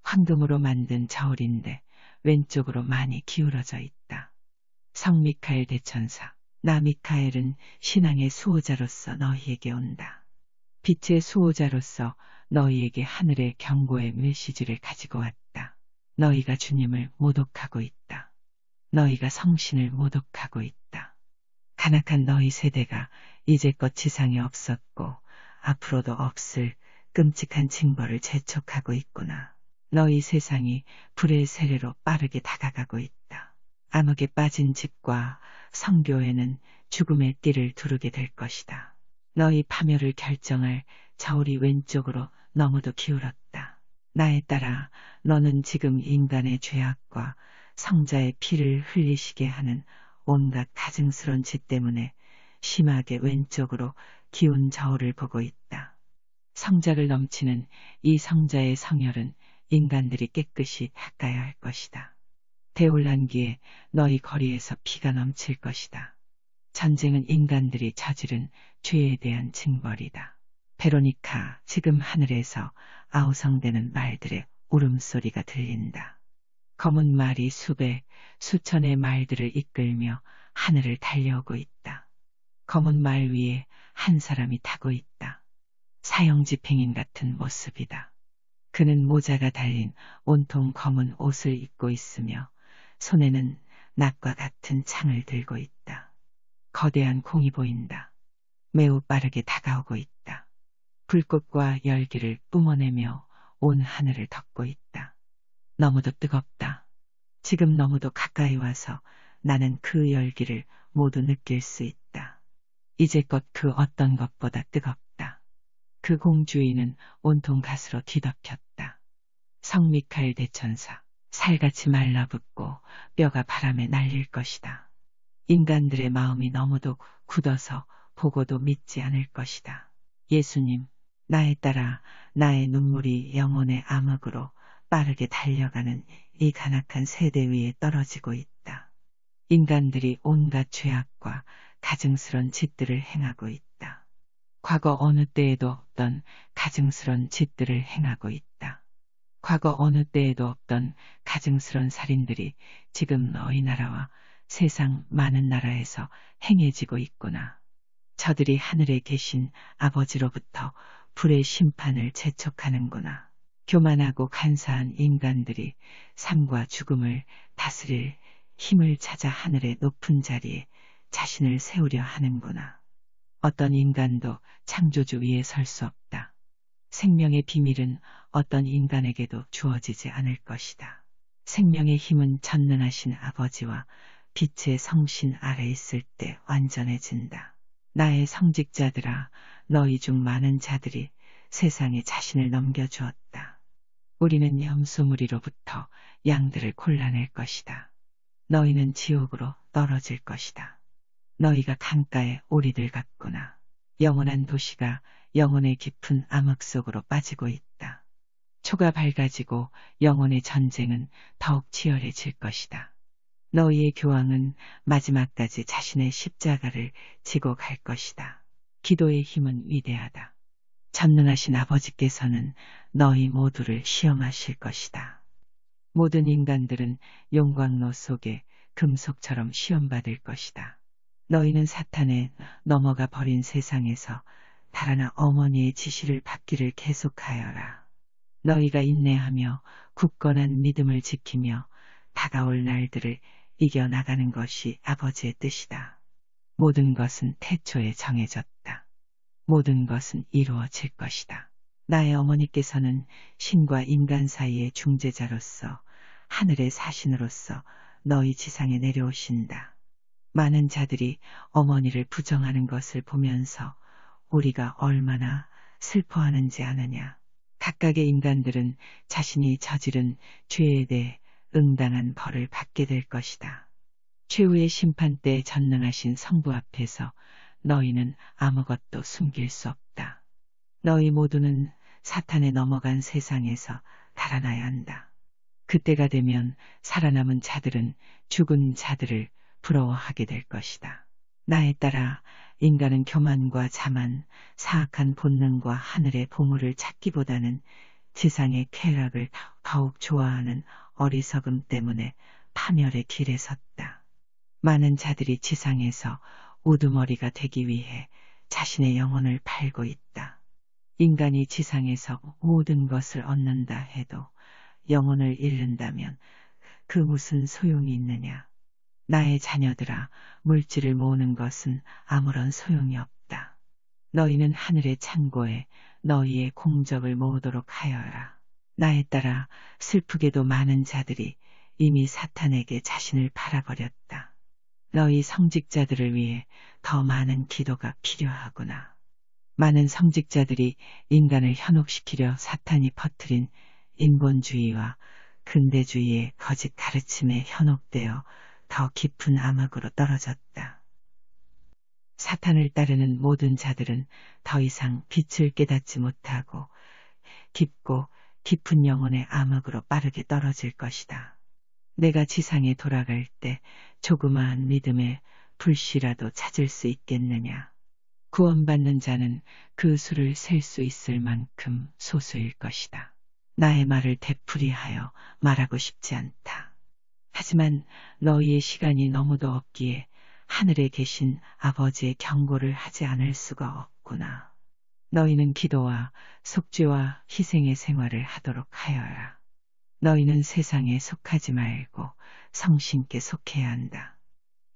황금으로 만든 저울인데 왼쪽으로 많이 기울어져 있다. 성 미카엘 대천사, 나 미카엘은 신앙의 수호자로서 너희에게 온다. 빛의 수호자로서 너희에게 하늘의 경고의 메시지를 가지고 왔다. 너희가 주님을 모독하고 있다. 너희가 성신을 모독하고 있다. 간악한 너희 세대가 이제껏 지상에 없었고 앞으로도 없을 끔찍한 징벌을 재촉하고 있구나. 너희 세상이 불의 세례로 빠르게 다가가고 있다. 암흑에 빠진 집과 성교회는 죽음의 띠를 두르게 될 것이다. 너희 파멸을 결정할 저울이 왼쪽으로 너무도 기울었다. 나에 따라 너는 지금 인간의 죄악과 성자의 피를 흘리시게 하는 온갖 가증스러운 짓 때문에 심하게 왼쪽으로 기운 저울을 보고 있다. 성작을 넘치는 이 성자의 성혈은 인간들이 깨끗이 닦아야 할 것이다. 대혼란기에 너희 거리에서 피가 넘칠 것이다. 전쟁은 인간들이 저지른 죄에 대한 징벌이다. 베로니카, 지금 하늘에서 아우성대는 말들의 울음소리가 들린다. 검은 말이 수백, 수천의 말들을 이끌며 하늘을 달려오고 있다. 검은 말 위에 한 사람이 타고 있다. 사형집행인 같은 모습이다. 그는 모자가 달린 온통 검은 옷을 입고 있으며 손에는 낫과 같은 창을 들고 있다. 거대한 공이 보인다. 매우 빠르게 다가오고 있다. 불꽃과 열기를 뿜어내며 온 하늘을 덮고 있다. 너무도 뜨겁다. 지금 너무도 가까이 와서 나는 그 열기를 모두 느낄 수 있다. 이제껏 그 어떤 것보다 뜨겁다. 그 공주위는 온통 가스로 뒤덮였다. 성 미카엘 대천사, 살같이 말라붙고 뼈가 바람에 날릴 것이다. 인간들의 마음이 너무도 굳어서 보고도 믿지 않을 것이다. 예수님, 나에 따라 나의 눈물이 영혼의 암흑으로 빠르게 달려가는 이 간악한 세대 위에 떨어지고 있다. 인간들이 온갖 죄악과 가증스런 짓들을 행하고 있다. 과거 어느 때에도 없던 가증스런 짓들을 행하고 있다. 과거 어느 때에도 없던 가증스런 살인들이 지금 너희 나라와 세상 많은 나라에서 행해지고 있구나. 저들이 하늘에 계신 아버지로부터 불의 심판을 재촉하는구나. 교만하고 간사한 인간들이 삶과 죽음을 다스릴 힘을 찾아 하늘의 높은 자리에 자신을 세우려 하는구나. 어떤 인간도 창조주 위에 설 수 없다. 생명의 비밀은 어떤 인간에게도 주어지지 않을 것이다. 생명의 힘은 전능하신 아버지와 빛의 성신 아래 있을 때 완전해진다. 나의 성직자들아, 너희 중 많은 자들이 세상에 자신을 넘겨주었다. 우리는 염소무리로부터 양들을 골라낼 것이다. 너희는 지옥으로 떨어질 것이다. 너희가 강가의 오리들 같구나. 영원한 도시가 영혼의 깊은 암흑 속으로 빠지고 있다. 초가 밝아지고 영혼의 전쟁은 더욱 치열해질 것이다. 너희의 교황은 마지막까지 자신의 십자가를 지고 갈 것이다. 기도의 힘은 위대하다. 전능하신 아버지께서는 너희 모두를 시험하실 것이다. 모든 인간들은 용광로 속에 금속처럼 시험받을 것이다. 너희는 사탄에 넘어가 버린 세상에서 달아나 어머니의 지시를 받기를 계속하여라. 너희가 인내하며 굳건한 믿음을 지키며 다가올 날들을 이겨나가는 것이 아버지의 뜻이다. 모든 것은 태초에 정해졌다. 모든 것은 이루어질 것이다. 나의 어머니께서는 신과 인간 사이의 중재자로서 하늘의 사신으로서 너희 지상에 내려오신다. 많은 자들이 어머니를 부정하는 것을 보면서 우리가 얼마나 슬퍼하는지 아느냐. 각각의 인간들은 자신이 저지른 죄에 대해 응당한 벌을 받게 될 것이다. 최후의 심판 때 전능하신 성부 앞에서 너희는 아무것도 숨길 수 없다. 너희 모두는 사탄에 넘어간 세상에서 달아나야 한다. 그때가 되면 살아남은 자들은 죽은 자들을 부러워하게 될 것이다. 나에 따라 인간은 교만과 자만, 사악한 본능과 하늘의 보물을 찾기보다는 지상의 쾌락을 더욱 좋아하는 어리석음 때문에 파멸의 길에 섰다. 많은 자들이 지상에서 우두머리가 되기 위해 자신의 영혼을 팔고 있다. 인간이 지상에서 모든 것을 얻는다 해도 영혼을 잃는다면 그 무슨 소용이 있느냐. 나의 자녀들아, 물질을 모으는 것은 아무런 소용이 없다. 너희는 하늘의 창고에 너희의 공적을 모으도록 하여라. 나에 따라 슬프게도 많은 자들이 이미 사탄에게 자신을 팔아버렸다. 너희 성직자들을 위해 더 많은 기도가 필요하구나. 많은 성직자들이 인간을 현혹시키려 사탄이 퍼뜨린 인본주의와 근대주의의 거짓 가르침에 현혹되어 더 깊은 암흑으로 떨어졌다. 사탄을 따르는 모든 자들은 더 이상 빛을 깨닫지 못하고 깊고 깊은 영혼의 암흑으로 빠르게 떨어질 것이다. 내가 지상에 돌아갈 때 조그마한 믿음의 불씨라도 찾을 수 있겠느냐. 구원받는 자는 그 수를 셀 수 있을 만큼 소수일 것이다. 나의 말을 되풀이하여 말하고 싶지 않다. 하지만 너희의 시간이 너무도 없기에 하늘에 계신 아버지의 경고를 하지 않을 수가 없구나. 너희는 기도와 속죄와 희생의 생활을 하도록 하여라. 너희는 세상에 속하지 말고 성신께 속해야 한다.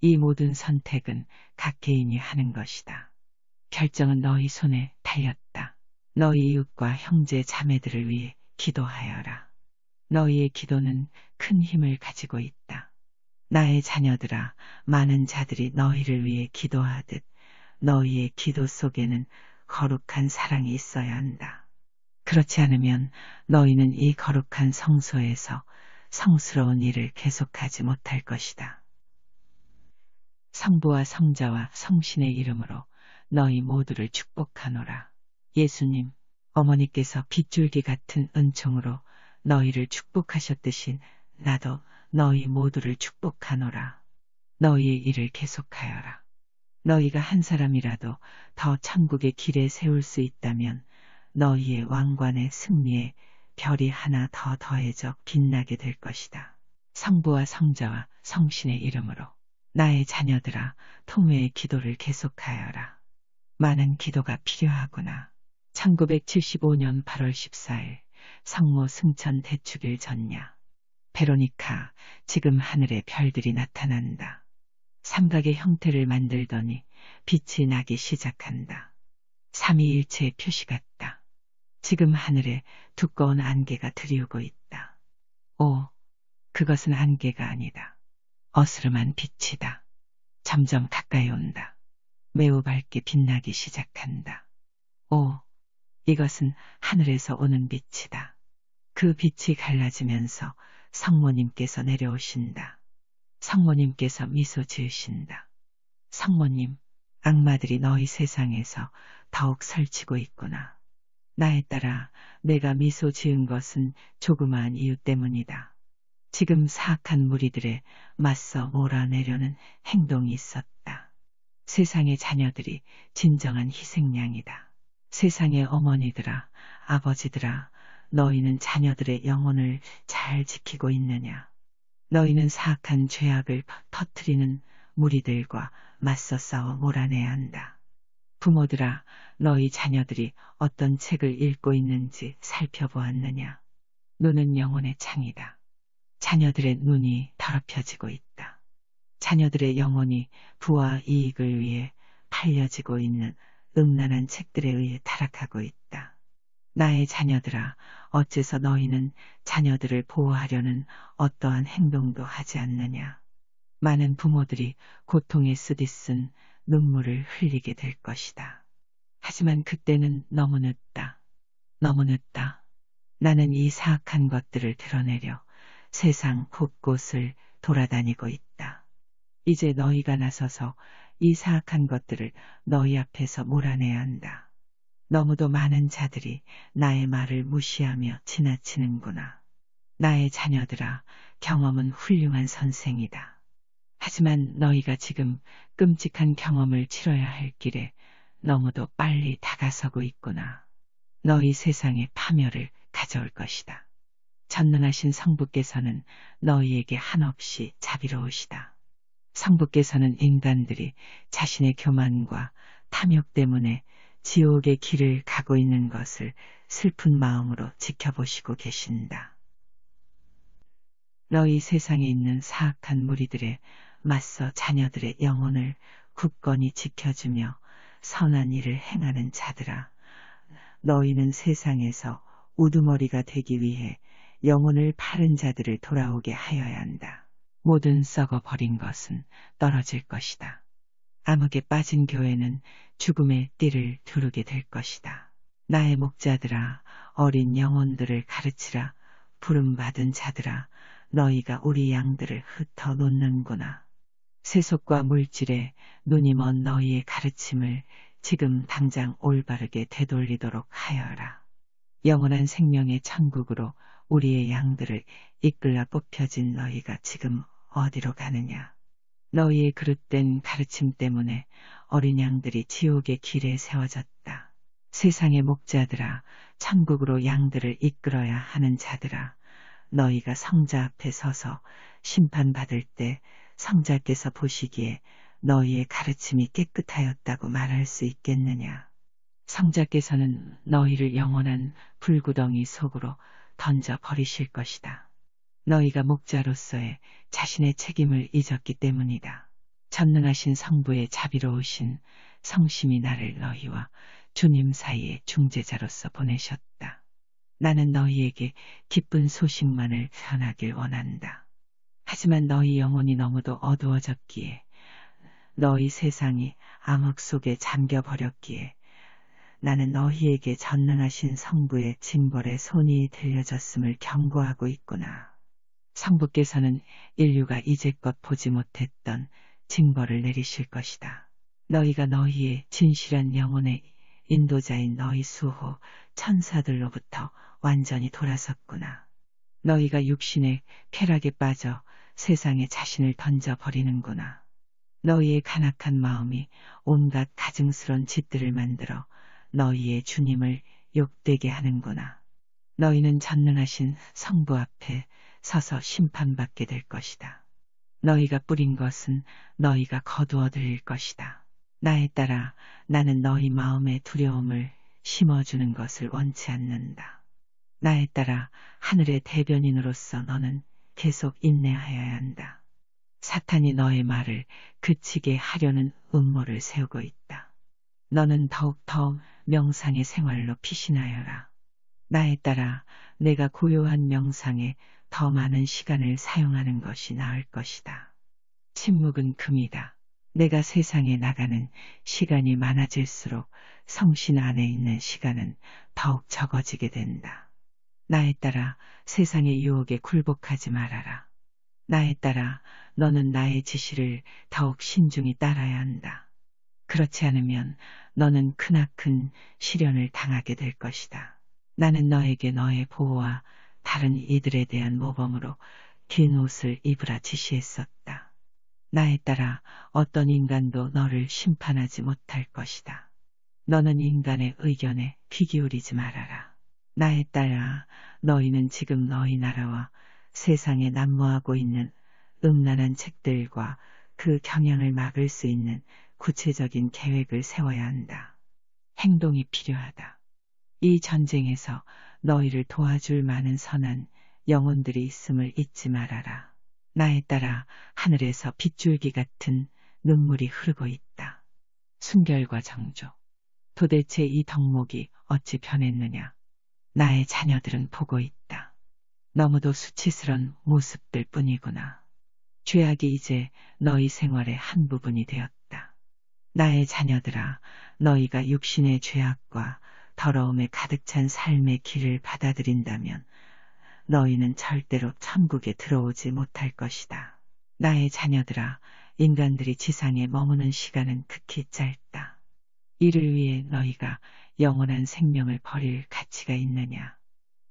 이 모든 선택은 각 개인이 하는 것이다. 결정은 너희 손에 달렸다. 너희 이웃과 형제 자매들을 위해 기도하여라. 너희의 기도는 큰 힘을 가지고 있다. 나의 자녀들아, 많은 자들이 너희를 위해 기도하듯 너희의 기도 속에는 거룩한 사랑이 있어야 한다. 그렇지 않으면 너희는 이 거룩한 성소에서 성스러운 일을 계속하지 못할 것이다. 성부와 성자와 성신의 이름으로 너희 모두를 축복하노라. 예수님, 어머니께서 빗줄기 같은 은총으로 너희를 축복하셨듯이 나도 너희 모두를 축복하노라. 너희의 일을 계속하여라. 너희가 한 사람이라도 더 천국의 길에 세울 수 있다면 너희의 왕관의 승리에 별이 하나 더 더해져 빛나게 될 것이다. 성부와 성자와 성신의 이름으로 나의 자녀들아 통회의 기도를 계속하여라. 많은 기도가 필요하구나. 1975년 8월 14일 성모 승천 대축일 전야. 베로니카, 지금 하늘에 별들이 나타난다. 삼각의 형태를 만들더니 빛이 나기 시작한다. 삼위일체의 표시 같다. 지금 하늘에 두꺼운 안개가 드리우고 있다. 오, 그것은 안개가 아니다. 어스름한 빛이다. 점점 가까이 온다. 매우 밝게 빛나기 시작한다. 오, 이것은 하늘에서 오는 빛이다. 그 빛이 갈라지면서 성모님께서 내려오신다. 성모님께서 미소 지으신다. 성모님, 악마들이 너희 세상에서 더욱 설치고 있구나. 나에 따라 내가 미소 지은 것은 조그마한 이유 때문이다. 지금 사악한 무리들에 맞서 몰아내려는 행동이 있었다. 세상의 자녀들이 진정한 희생양이다. 세상의 어머니들아, 아버지들아, 너희는 자녀들의 영혼을 잘 지키고 있느냐? 너희는 사악한 죄악을 터뜨리는 무리들과 맞서 싸워 몰아내야 한다. 부모들아, 너희 자녀들이 어떤 책을 읽고 있는지 살펴보았느냐? 눈은 영혼의 창이다. 자녀들의 눈이 더럽혀지고 있다. 자녀들의 영혼이 부와 이익을 위해 팔려지고 있는 음란한 책들에 의해 타락하고 있다. 나의 자녀들아, 어째서 너희는 자녀들을 보호하려는 어떠한 행동도 하지 않느냐? 많은 부모들이 고통에 쓰디쓴 눈물을 흘리게 될 것이다. 하지만 그때는 너무 늦다. 너무 늦다. 나는 이 사악한 것들을 드러내려 세상 곳곳을 돌아다니고 있다. 이제 너희가 나서서 이 사악한 것들을 너희 앞에서 몰아내야 한다. 너무도 많은 자들이 나의 말을 무시하며 지나치는구나. 나의 자녀들아, 경험은 훌륭한 선생이다. 하지만 너희가 지금 끔찍한 경험을 치러야 할 길에 너무도 빨리 다가서고 있구나. 너희 세상에 파멸을 가져올 것이다. 전능하신 성부께서는 너희에게 한없이 자비로우시다. 성부께서는 인간들이 자신의 교만과 탐욕 때문에 지옥의 길을 가고 있는 것을 슬픈 마음으로 지켜보시고 계신다. 너희 세상에 있는 사악한 무리들에 맞서 자녀들의 영혼을 굳건히 지켜주며 선한 일을 행하는 자들아, 너희는 세상에서 우두머리가 되기 위해 영혼을 파른 자들을 돌아오게 하여야 한다. 모든 썩어버린 것은 떨어질 것이다. 암흑에 빠진 교회는 죽음의 띠를 두르게 될 것이다. 나의 목자들아, 어린 영혼들을 가르치라. 부름받은 자들아, 너희가 우리 양들을 흩어 놓는구나. 세속과 물질에 눈이 먼 너희의 가르침을 지금 당장 올바르게 되돌리도록 하여라. 영원한 생명의 천국으로 우리의 양들을 이끌라. 뽑혀진 너희가 지금 어디로 가느냐? 너희의 그릇된 가르침 때문에 어린 양들이 지옥의 길에 세워졌다. 세상의 목자들아, 천국으로 양들을 이끌어야 하는 자들아, 너희가 성자 앞에 서서 심판받을 때 성자께서 보시기에 너희의 가르침이 깨끗하였다고 말할 수 있겠느냐? 성자께서는 너희를 영원한 불구덩이 속으로 던져 버리실 것이다. 너희가 목자로서의 자신의 책임을 잊었기 때문이다. 전능하신 성부의 자비로우신 성심이 나를 너희와 주님 사이의 중재자로서 보내셨다. 나는 너희에게 기쁜 소식만을 전하길 원한다. 하지만 너희 영혼이 너무도 어두워졌기에, 너희 세상이 암흑 속에 잠겨버렸기에 나는 너희에게 전능하신 성부의 징벌의 손이 들려졌음을 경고하고 있구나. 성부께서는 인류가 이제껏 보지 못했던 징벌을 내리실 것이다. 너희가 너희의 진실한 영혼의 인도자인 너희 수호 천사들로부터 완전히 돌아섰구나. 너희가 육신의 쾌락에 빠져 세상에 자신을 던져버리는구나. 너희의 간악한 마음이 온갖 가증스런 짓들을 만들어 너희의 주님을 욕되게 하는구나. 너희는 전능하신 성부 앞에 서서 심판받게 될 것이다. 너희가 뿌린 것은 너희가 거두어 들일 것이다. 나에 따라 나는 너희 마음의 두려움을 심어주는 것을 원치 않는다. 나에 따라 하늘의 대변인으로서 너는 계속 인내하여야 한다. 사탄이 너의 말을 그치게 하려는 음모를 세우고 있다. 너는 더욱더 명상의 생활로 피신하여라. 나에 따라 내가 고요한 명상에 더 많은 시간을 사용하는 것이 나을 것이다. 침묵은 금이다. 내가 세상에 나가는 시간이 많아질수록 성신 안에 있는 시간은 더욱 적어지게 된다. 나에 따라 세상의 유혹에 굴복하지 말아라. 나에 따라 너는 나의 지시를 더욱 신중히 따라야 한다. 그렇지 않으면 너는 크나큰 시련을 당하게 될 것이다. 나는 너에게 너의 보호와 다른 이들에 대한 모범으로 긴 옷을 입으라 지시했었다. 나에 따라 어떤 인간도 너를 심판하지 못할 것이다. 너는 인간의 의견에 귀 기울이지 말아라. 나에 따라 너희는 지금 너희 나라와 세상에 난무하고 있는 음란한 책들과 그 경향을 막을 수 있는 구체적인 계획을 세워야 한다. 행동이 필요하다. 이 전쟁에서 너희를 도와줄 많은 선한 영혼들이 있음을 잊지 말아라. 나에 따라 하늘에서 빗줄기 같은 눈물이 흐르고 있다. 순결과 정조. 도대체 이 덕목이 어찌 변했느냐. 나의 자녀들은 보고 있다. 너무도 수치스런 모습들 뿐이구나. 죄악이 이제 너희 생활의 한 부분이 되었다. 나의 자녀들아, 너희가 육신의 죄악과 더러움에 가득 찬 삶의 길을 받아들인다면 너희는 절대로 천국에 들어오지 못할 것이다. 나의 자녀들아, 인간들이 지상에 머무는 시간은 극히 짧다. 이를 위해 너희가 영원한 생명을 버릴 가치가 있느냐.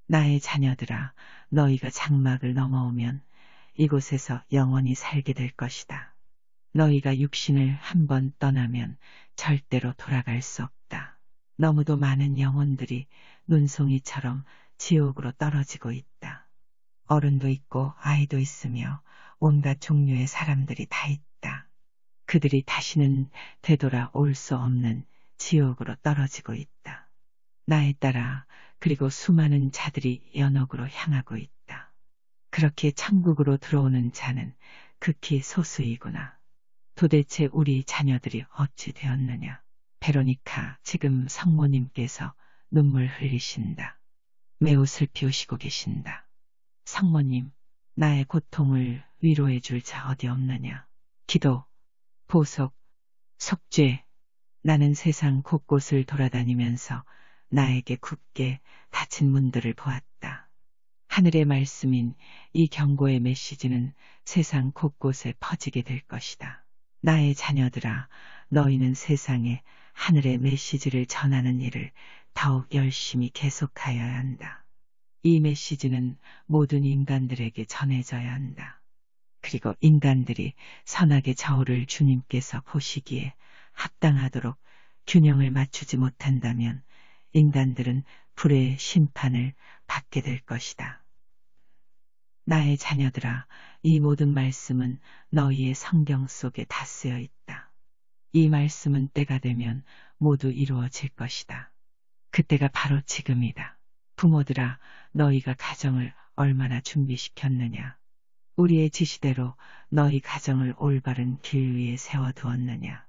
나의 자녀들아, 너희가 장막을 넘어오면 이곳에서 영원히 살게 될 것이다. 너희가 육신을 한번 떠나면 절대로 돌아갈 수 없다. 너무도 많은 영혼들이 눈송이처럼 지옥으로 떨어지고 있다. 어른도 있고 아이도 있으며 온갖 종류의 사람들이 다 있다. 그들이 다시는 되돌아올 수 없는 지옥으로 떨어지고 있다. 나에 따라 그리고 수많은 자들이 연옥으로 향하고 있다. 그렇게 천국으로 들어오는 자는 극히 소수이구나. 도대체 우리 자녀들이 어찌 되었느냐. 베로니카, 지금 성모님께서 눈물 흘리신다. 매우 슬피우시고 계신다. 성모님, 나의 고통을 위로해 줄 자 어디 없느냐. 기도, 보석, 속죄. 나는 세상 곳곳을 돌아다니면서 나에게 굳게 닫힌 문들을 보았다. 하늘의 말씀인 이 경고의 메시지는 세상 곳곳에 퍼지게 될 것이다. 나의 자녀들아, 너희는 세상에 하늘의 메시지를 전하는 일을 더욱 열심히 계속하여야 한다. 이 메시지는 모든 인간들에게 전해져야 한다. 그리고 인간들이 선악의 저울을 주님께서 보시기에 합당하도록 균형을 맞추지 못한다면 인간들은 불의 심판을 받게 될 것이다. 나의 자녀들아, 이 모든 말씀은 너희의 성경 속에 다 쓰여 있다. 이 말씀은 때가 되면 모두 이루어질 것이다. 그때가 바로 지금이다. 부모들아, 너희가 가정을 얼마나 준비시켰느냐. 우리의 지시대로 너희 가정을 올바른 길 위에 세워두었느냐.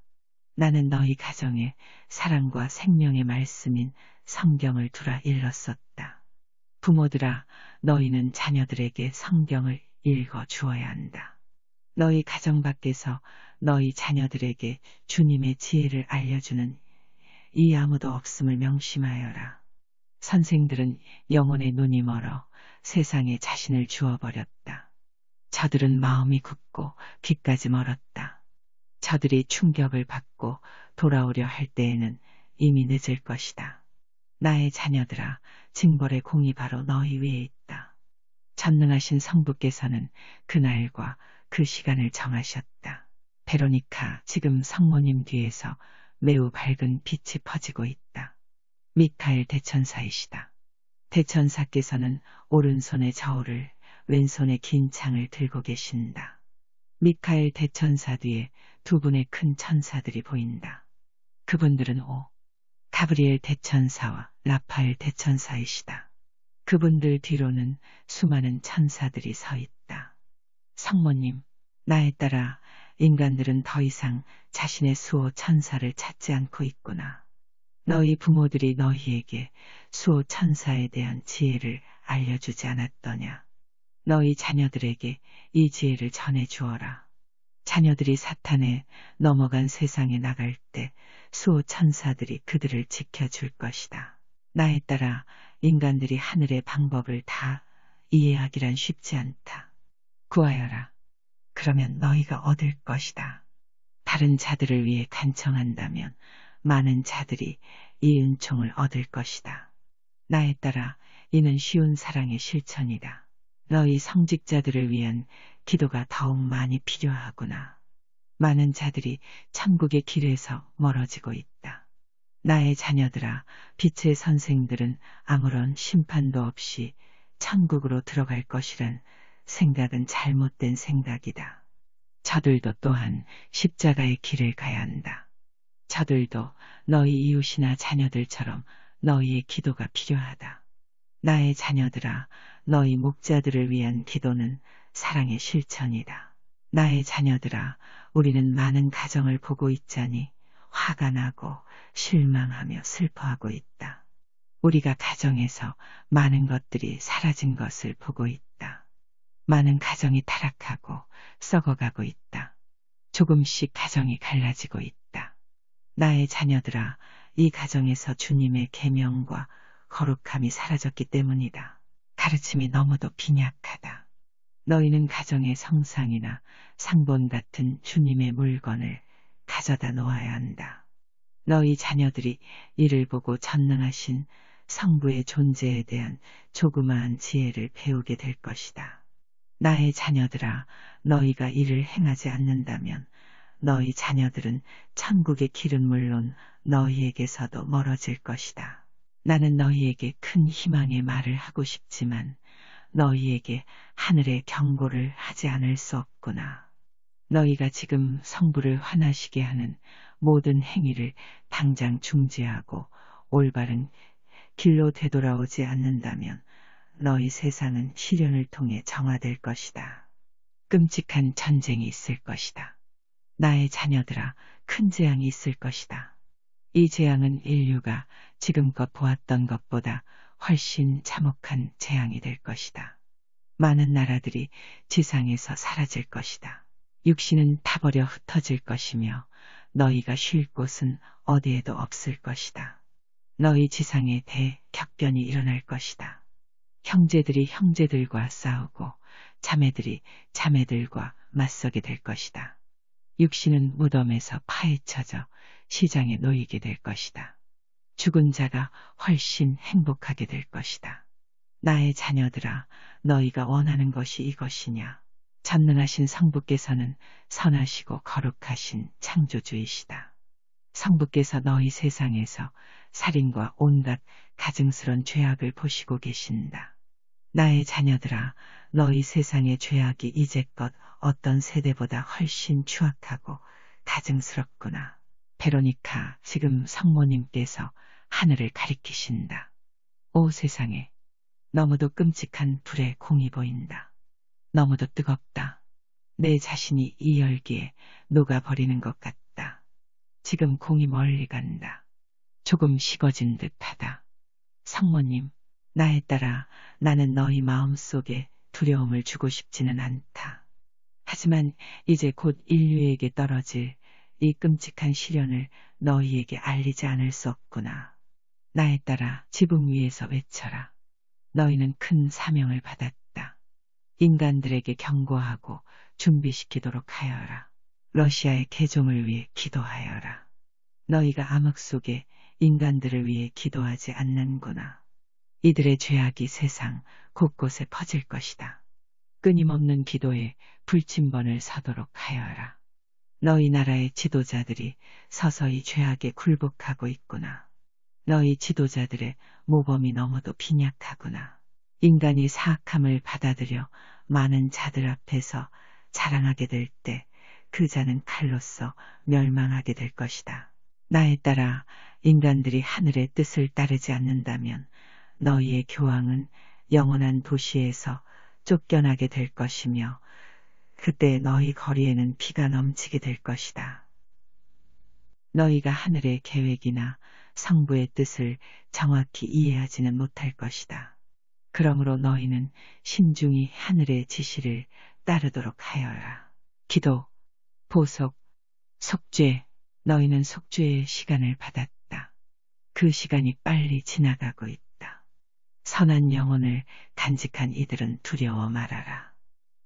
나는 너희 가정에 사랑과 생명의 말씀인 성경을 두라 일렀었다. 부모들아, 너희는 자녀들에게 성경을 읽어 주어야 한다. 너희 가정 밖에서 너희 자녀들에게 주님의 지혜를 알려주는 이 아무도 없음을 명심하여라. 선생들은 영혼의 눈이 멀어 세상에 자신을 주어버렸다. 저들은 마음이 굳고 귀까지 멀었다. 저들이 충격을 받고 돌아오려 할 때에는 이미 늦을 것이다. 나의 자녀들아, 징벌의 공이 바로 너희 위에 있다. 전능하신 성부께서는 그날과 그 시간을 정하셨다. 베로니카, 지금 성모님 뒤에서 매우 밝은 빛이 퍼지고 있다. 미카엘 대천사이시다. 대천사께서는 오른손에 저울을, 왼손에 긴 창을 들고 계신다. 미카엘 대천사 뒤에 두 분의 큰 천사들이 보인다. 그분들은 가브리엘 대천사와 라파엘 대천사이시다. 그분들 뒤로는 수많은 천사들이 서 있다. 성모님, 나에 따라 인간들은 더 이상 자신의 수호 천사를 찾지 않고 있구나. 너희 부모들이 너희에게 수호 천사에 대한 지혜를 알려주지 않았더냐. 너희 자녀들에게 이 지혜를 전해 주어라. 자녀들이 사탄에 넘어간 세상에 나갈 때 수호 천사들이 그들을 지켜줄 것이다. 나에 따라 인간들이 하늘의 방법을 다 이해하기란 쉽지 않다. 구하여라. 그러면 너희가 얻을 것이다. 다른 자들을 위해 간청한다면 많은 자들이 이 은총을 얻을 것이다. 나에 따라 이는 쉬운 사랑의 실천이다. 너희 성직자들을 위한 기도가 더욱 많이 필요하구나. 많은 자들이 천국의 길에서 멀어지고 있다. 나의 자녀들아, 빛의 선생들은 아무런 심판도 없이 천국으로 들어갈 것이란 생각은 잘못된 생각이다. 저들도 또한 십자가의 길을 가야 한다. 저들도 너희 이웃이나 자녀들처럼 너희의 기도가 필요하다. 나의 자녀들아, 너희 목자들을 위한 기도는 사랑의 실천이다. 나의 자녀들아, 우리는 많은 가정을 보고 있자니 화가 나고 실망하며 슬퍼하고 있다. 우리가 가정에서 많은 것들이 사라진 것을 보고 있다. 많은 가정이 타락하고 썩어가고 있다. 조금씩 가정이 갈라지고 있다. 나의 자녀들아, 이 가정에서 주님의 계명과 거룩함이 사라졌기 때문이다. 가르침이 너무도 빈약하다. 너희는 가정의 성상이나 상본 같은 주님의 물건을 가져다 놓아야 한다. 너희 자녀들이 이를 보고 전능하신 성부의 존재에 대한 조그마한 지혜를 배우게 될 것이다. 나의 자녀들아, 너희가 이를 행하지 않는다면 너희 자녀들은 천국의 길은 물론 너희에게서도 멀어질 것이다. 나는 너희에게 큰 희망의 말을 하고 싶지만 너희에게 하늘의 경고를 하지 않을 수 없구나. 너희가 지금 성부를 화나시게 하는 모든 행위를 당장 중지하고 올바른 길로 되돌아오지 않는다면 너희 세상은 시련을 통해 정화될 것이다. 끔찍한 전쟁이 있을 것이다. 나의 자녀들아, 큰 재앙이 있을 것이다. 이 재앙은 인류가 지금껏 보았던 것보다 훨씬 참혹한 재앙이 될 것이다. 많은 나라들이 지상에서 사라질 것이다. 육신은 타버려 흩어질 것이며 너희가 쉴 곳은 어디에도 없을 것이다. 너희 지상에 대격변이 일어날 것이다. 형제들이 형제들과 싸우고 자매들이 자매들과 맞서게 될 것이다. 육신은 무덤에서 파헤쳐져 시장에 놓이게 될 것이다. 죽은 자가 훨씬 행복하게 될 것이다. 나의 자녀들아, 너희가 원하는 것이 이것이냐? 전능하신 성부께서는 선하시고 거룩하신 창조주이시다. 성부께서 너희 세상에서 살인과 온갖 가증스런 죄악을 보시고 계신다. 나의 자녀들아, 너희 세상의 죄악이 이제껏 어떤 세대보다 훨씬 추악하고 가증스럽구나. 베로니카, 지금 성모님께서 하늘을 가리키신다. 오 세상에, 너무도 끔찍한 불의 공이 보인다. 너무도 뜨겁다. 내 자신이 이 열기에 녹아버리는 것 같다. 지금 공이 멀리 간다. 조금 식어진 듯하다. 성모님, 나에 따라 나는 너희 마음속에 두려움을 주고 싶지는 않다. 하지만 이제 곧 인류에게 떨어질 이 끔찍한 시련을 너희에게 알리지 않을 수 없구나. 나에 따라 지붕 위에서 외쳐라. 너희는 큰 사명을 받았다. 인간들에게 경고하고 준비시키도록 하여라. 러시아의 개종을 위해 기도하여라. 너희가 암흑 속에 인간들을 위해 기도하지 않는구나. 이들의 죄악이 세상 곳곳에 퍼질 것이다. 끊임없는 기도에 불침번을 서도록 하여라. 너희 나라의 지도자들이 서서히 죄악에 굴복하고 있구나. 너희 지도자들의 모범이 너무도 빈약하구나. 인간이 사악함을 받아들여 많은 자들 앞에서 자랑하게 될 때 그 자는 칼로서 멸망하게 될 것이다. 나에 따라 인간들이 하늘의 뜻을 따르지 않는다면 너희의 교황은 영원한 도시에서 쫓겨나게 될 것이며 그때 너희 거리에는 피가 넘치게 될 것이다. 너희가 하늘의 계획이나 성부의 뜻을 정확히 이해하지는 못할 것이다. 그러므로 너희는 신중히 하늘의 지시를 따르도록 하여라. 기도, 보속, 속죄. 너희는 속죄의 시간을 받았다. 그 시간이 빨리 지나가고 있다. 선한 영혼을 간직한 이들은 두려워 말아라.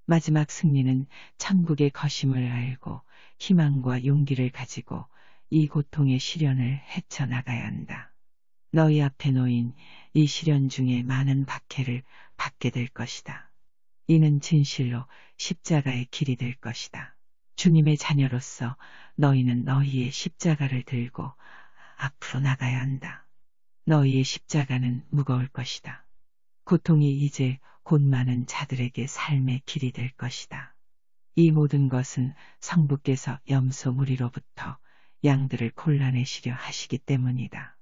마지막 승리는 천국의 것임을 알고 희망과 용기를 가지고 이 고통의 시련을 헤쳐나가야 한다. 너희 앞에 놓인 이 시련 중에 많은 박해를 받게 될 것이다. 이는 진실로 십자가의 길이 될 것이다. 주님의 자녀로서 너희는 너희의 십자가를 들고 앞으로 나가야 한다. 너희의 십자가는 무거울 것이다. 고통이 이제 곧 많은 자들에게 삶의 길이 될 것이다. 이 모든 것은 성부께서 염소 무리로부터 양들을 골라내시려 하시기 때문이다.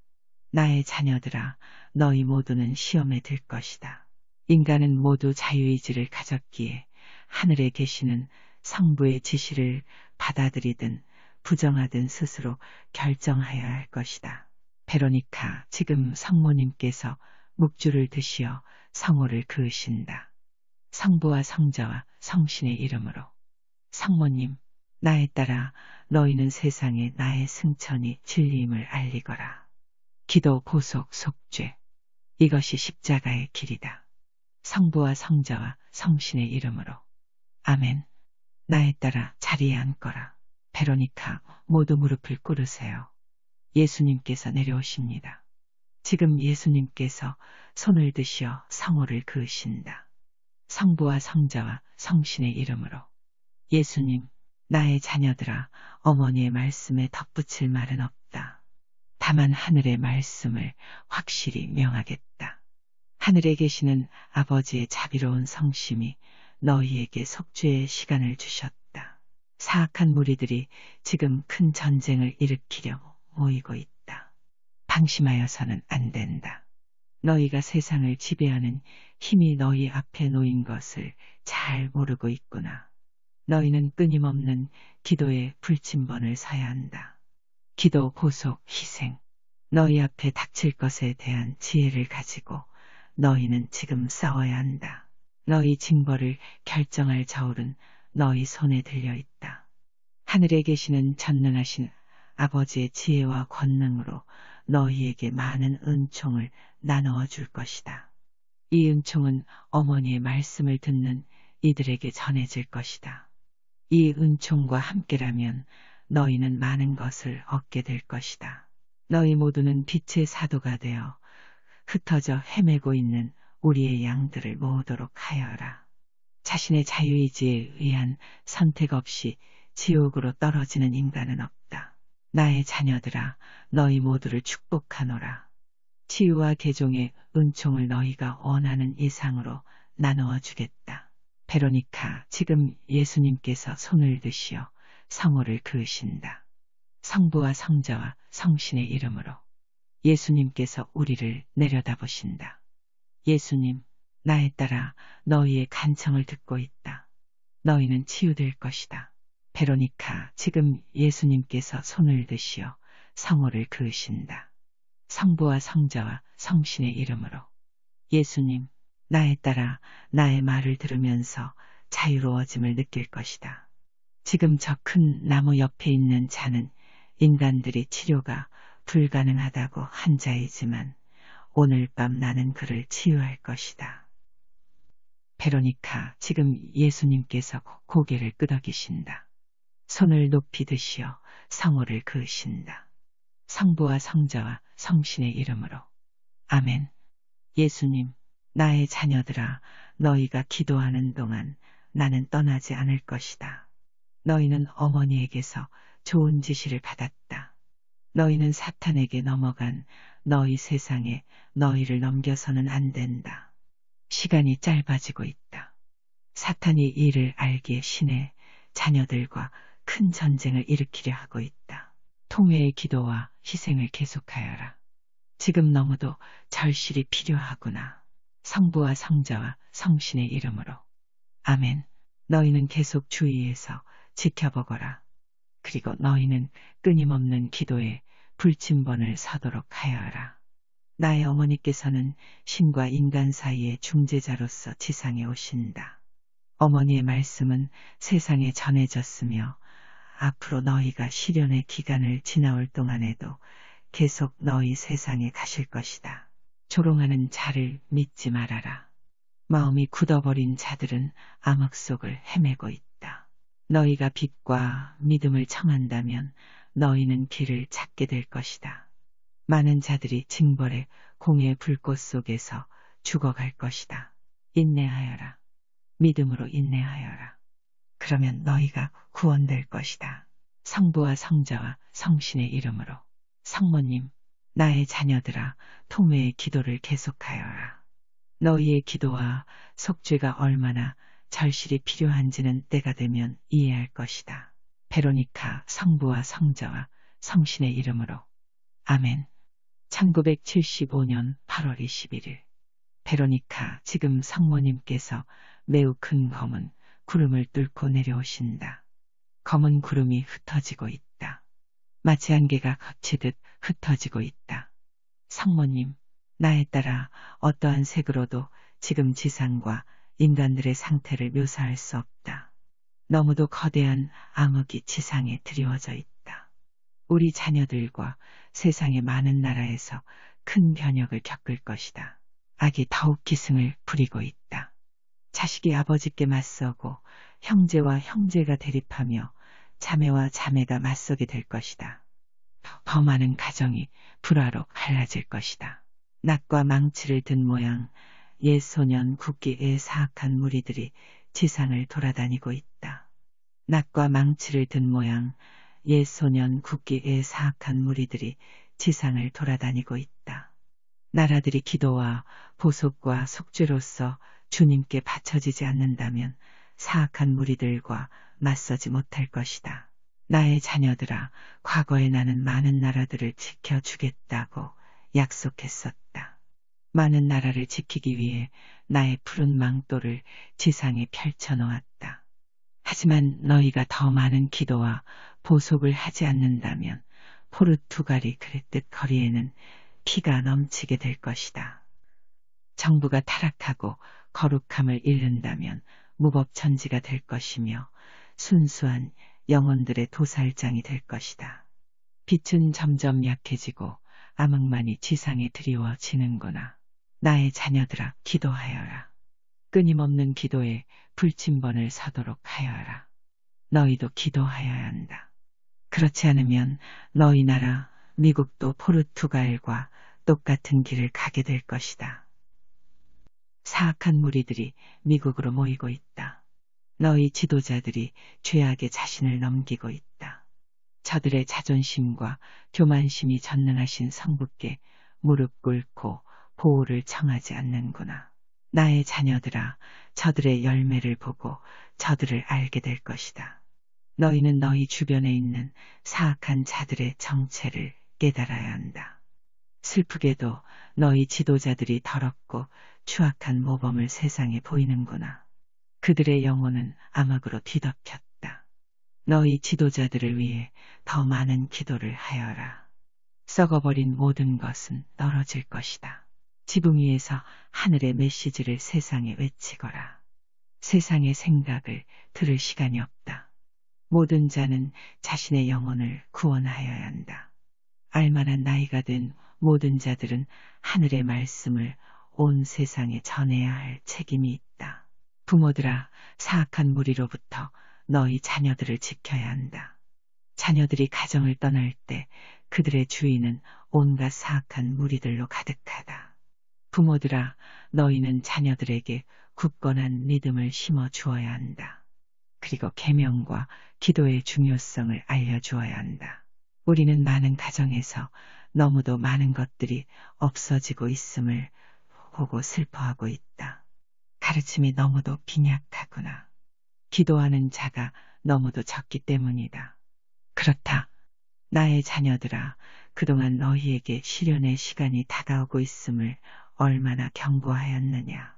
나의 자녀들아, 너희 모두는 시험에 들 것이다. 인간은 모두 자유의지를 가졌기에 하늘에 계시는 성부의 지시를 받아들이든 부정하든 스스로 결정하여야 할 것이다. 베로니카, 지금 성모님께서 묵주를 드시어 성호를 그으신다. 성부와 성자와 성신의 이름으로. 성모님, 나에 따라 너희는 세상에 나의 승천이 진리임을 알리거라. 기도, 보속, 속죄. 이것이 십자가의 길이다. 성부와 성자와 성신의 이름으로. 아멘. 나에 따라 자리에 앉거라. 베로니카, 모두 무릎을 꿇으세요. 예수님께서 내려오십니다. 지금 예수님께서 손을 드시어 성호를 그으신다. 성부와 성자와 성신의 이름으로. 예수님, 나의 자녀들아, 어머니의 말씀에 덧붙일 말은 없다. 다만 하늘의 말씀을 확실히 명하겠다. 하늘에 계시는 아버지의 자비로운 성심이 너희에게 속죄의 시간을 주셨다. 사악한 무리들이 지금 큰 전쟁을 일으키려 모이고 있다. 방심하여서는 안 된다. 너희가 세상을 지배하는 힘이 너희 앞에 놓인 것을 잘 모르고 있구나. 너희는 끊임없는 기도에 불침번을 서야 한다. 기도, 보속, 희생. 너희 앞에 닥칠 것에 대한 지혜를 가지고 너희는 지금 싸워야 한다. 너희 징벌을 결정할 저울은 너희 손에 들려 있다. 하늘에 계시는 전능하신 아버지의 지혜와 권능으로 너희에게 많은 은총을 나누어 줄 것이다. 이 은총은 어머니의 말씀을 듣는 이들에게 전해질 것이다. 이 은총과 함께라면 너희는 많은 것을 얻게 될 것이다. 너희 모두는 빛의 사도가 되어 흩어져 헤매고 있는 우리의 양들을 모으도록 하여라. 자신의 자유의지에 의한 선택 없이 지옥으로 떨어지는 인간은 없다. 나의 자녀들아, 너희 모두를 축복하노라. 치유와 개종의 은총을 너희가 원하는 이상으로 나누어 주겠다. 베로니카, 지금 예수님께서 손을 드시어 성호를 그으신다. 성부와 성자와 성신의 이름으로. 예수님께서 우리를 내려다보신다. 예수님, 나에 따라 너희의 간청을 듣고 있다. 너희는 치유될 것이다. 베로니카, 지금 예수님께서 손을 드시어 성호를 그으신다. 성부와 성자와 성신의 이름으로. 예수님, 나에 따라 나의 말을 들으면서 자유로워짐을 느낄 것이다. 지금 저 큰 나무 옆에 있는 자는 인간들이 치료가 불가능하다고 한 자이지만 오늘 밤 나는 그를 치유할 것이다. 베로니카, 지금 예수님께서 고개를 끄덕이신다. 손을 높이 드시어 성호를 그으신다. 성부와 성자와 성신의 이름으로. 아멘. 예수님, 나의 자녀들아, 너희가 기도하는 동안 나는 떠나지 않을 것이다. 너희는 어머니에게서 좋은 지시를 받았다. 너희는 사탄에게 넘어간 너희 세상에 너희를 넘겨서는 안 된다. 시간이 짧아지고 있다. 사탄이 이를 알기에 신의 자녀들과 큰 전쟁을 일으키려 하고 있다. 통회의 기도와 희생을 계속하여라. 지금 너무도 절실히 필요하구나. 성부와 성자와 성신의 이름으로. 아멘. 너희는 계속 주의해서 지켜보거라. 그리고 너희는 끊임없는 기도에 불침번을 서도록 하여라. 나의 어머니께서는 신과 인간 사이의 중재자로서 지상에 오신다. 어머니의 말씀은 세상에 전해졌으며 앞으로 너희가 시련의 기간을 지나올 동안에도 계속 너희 세상에 가실 것이다. 조롱하는 자를 믿지 말아라. 마음이 굳어버린 자들은 암흑 속을 헤매고 있다. 너희가 빛과 믿음을 청한다면 너희는 길을 찾게 될 것이다. 많은 자들이 징벌의 공의 불꽃 속에서 죽어갈 것이다. 인내하여라. 믿음으로 인내하여라. 그러면 너희가 구원될 것이다. 성부와 성자와 성신의 이름으로. 성모님, 나의 자녀들아, 통회의 기도를 계속하여라. 너희의 기도와 속죄가 얼마나 절실히 필요한지는 때가 되면 이해할 것이다. 베로니카 성부와 성자와 성신의 이름으로. 아멘. 1975년 8월 21일. 베로니카, 지금 성모님께서 매우 큰 검은 구름을 뚫고 내려오신다. 검은 구름이 흩어지고 있다. 마치 안개가 걷히듯 흩어지고 있다. 성모님, 나에 따라 어떠한 색으로도 지금 지상과 인간들의 상태를 묘사할 수 없다. 너무도 거대한 암흑이 지상에 드리워져 있다. 우리 자녀들과 세상의 많은 나라에서 큰 변혁을 겪을 것이다. 악이 더욱 기승을 부리고 있다. 자식이 아버지께 맞서고 형제와 형제가 대립하며 자매와 자매가 맞서게 될 것이다. 더 많은 가정이 불화로 갈라질 것이다. 낫과 망치를 든 모양 옛 소년 국기의 사악한 무리들이 지상을 돌아다니고 있다. 낫과 망치를 든 모양 옛 소년 국기의 사악한 무리들이 지상을 돌아다니고 있다. 나라들이 기도와 보속과 속죄로서 주님께 바쳐지지 않는다면 사악한 무리들과 맞서지 못할 것이다. 나의 자녀들아, 과거에 나는 많은 나라들을 지켜주겠다고 약속했었다. 많은 나라를 지키기 위해 나의 푸른 망토를 지상에 펼쳐놓았다. 하지만 너희가 더 많은 기도와 보속을 하지 않는다면 포르투갈이 그랬듯 거리에는 피가 넘치게 될 것이다. 정부가 타락하고 거룩함을 잃는다면 무법천지가 될 것이며 순수한 영혼들의 도살장이 될 것이다. 빛은 점점 약해지고 암흑만이 지상에 드리워지는구나. 나의 자녀들아, 기도하여라. 끊임없는 기도에 불침번을 서도록 하여라. 너희도 기도하여야 한다. 그렇지 않으면 너희 나라 미국도 포르투갈과 똑같은 길을 가게 될 것이다. 사악한 무리들이 미국으로 모이고 있다. 너희 지도자들이 죄악에 자신을 넘기고 있다. 저들의 자존심과 교만심이 전능하신 성부께 무릎 꿇고 보호를 청하지 않는구나. 나의 자녀들아, 저들의 열매를 보고 저들을 알게 될 것이다. 너희는 너희 주변에 있는 사악한 자들의 정체를 깨달아야 한다. 슬프게도 너희 지도자들이 더럽고 추악한 모범을 세상에 보이는구나. 그들의 영혼은 암흑으로 뒤덮였다. 너희 지도자들을 위해 더 많은 기도를 하여라. 썩어버린 모든 것은 떨어질 것이다. 지붕 위에서 하늘의 메시지를 세상에 외치거라. 세상의 생각을 들을 시간이 없다. 모든 자는 자신의 영혼을 구원하여야 한다. 알만한 나이가 된 모든 자들은 하늘의 말씀을 온 세상에 전해야 할 책임이 있다. 부모들아, 사악한 무리로부터 너희 자녀들을 지켜야 한다. 자녀들이 가정을 떠날 때 그들의 주위는 온갖 사악한 무리들로 가득하다. 부모들아, 너희는 자녀들에게 굳건한 믿음을 심어 주어야 한다. 그리고 계명과 기도의 중요성을 알려주어야 한다. 우리는 많은 가정에서 너무도 많은 것들이 없어지고 있음을 보고 슬퍼하고 있다. 가르침이 너무도 빈약하구나. 기도하는 자가 너무도 적기 때문이다. 그렇다. 나의 자녀들아, 그동안 너희에게 시련의 시간이 다가오고 있음을 얼마나 경고하였느냐.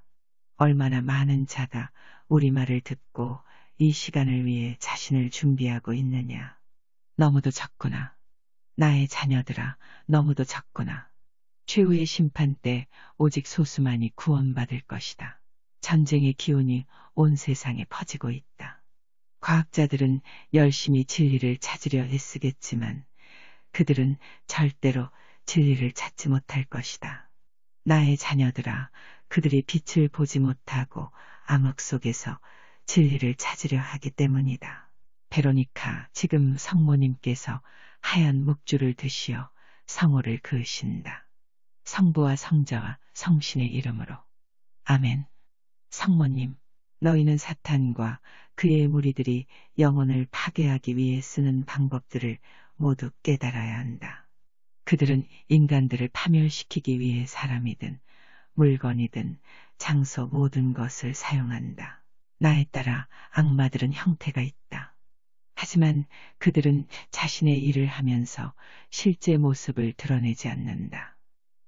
얼마나 많은 자가 우리 말을 듣고 이 시간을 위해 자신을 준비하고 있느냐. 너무도 적구나. 나의 자녀들아, 너무도 적구나. 최후의 심판 때 오직 소수만이 구원받을 것이다. 전쟁의 기운이 온 세상에 퍼지고 있다. 과학자들은 열심히 진리를 찾으려 애쓰겠지만 그들은 절대로 진리를 찾지 못할 것이다. 나의 자녀들아, 그들이 빛을 보지 못하고 암흑 속에서 진리를 찾으려 하기 때문이다. 베로니카, 지금 성모님께서 하얀 묵주를 드시어 성호를 그으신다. 성부와 성자와 성신의 이름으로. 아멘. 성모님, 너희는 사탄과 그의 무리들이 영혼을 파괴하기 위해 쓰는 방법들을 모두 깨달아야 한다. 그들은 인간들을 파멸시키기 위해 사람이든 물건이든 장소 모든 것을 사용한다. 나에 따라 악마들은 형태가 있다. 하지만 그들은 자신의 일을 하면서 실제 모습을 드러내지 않는다.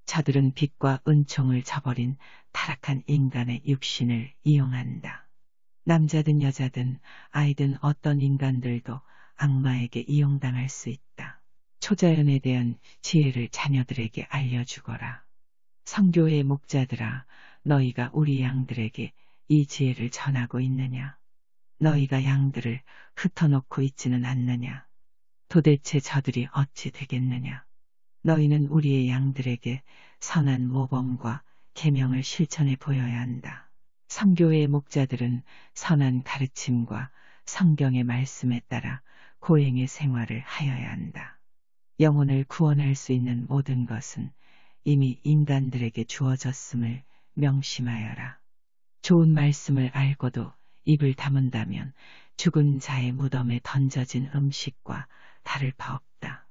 저들은 빛과 은총을 저버린 타락한 인간의 육신을 이용한다. 남자든 여자든 아이든 어떤 인간들도 악마에게 이용당할 수 있다. 초자연에 대한 지혜를 자녀들에게 알려주거라. 성교의 목자들아, 너희가 우리 양들에게 이 지혜를 전하고 있느냐? 너희가 양들을 흩어놓고 있지는 않느냐? 도대체 저들이 어찌 되겠느냐? 너희는 우리의 양들에게 선한 모범과 계명을 실천해 보여야 한다. 성교의 목자들은 선한 가르침과 성경의 말씀에 따라 고행의 생활을 하여야 한다. 영혼을 구원할 수 있는 모든 것은 이미 인간들에게 주어졌음을 명심하여라. 좋은 말씀을 알고도 입을 다문다면 죽은 자의 무덤에 던져진 음식과 다를 바 없다.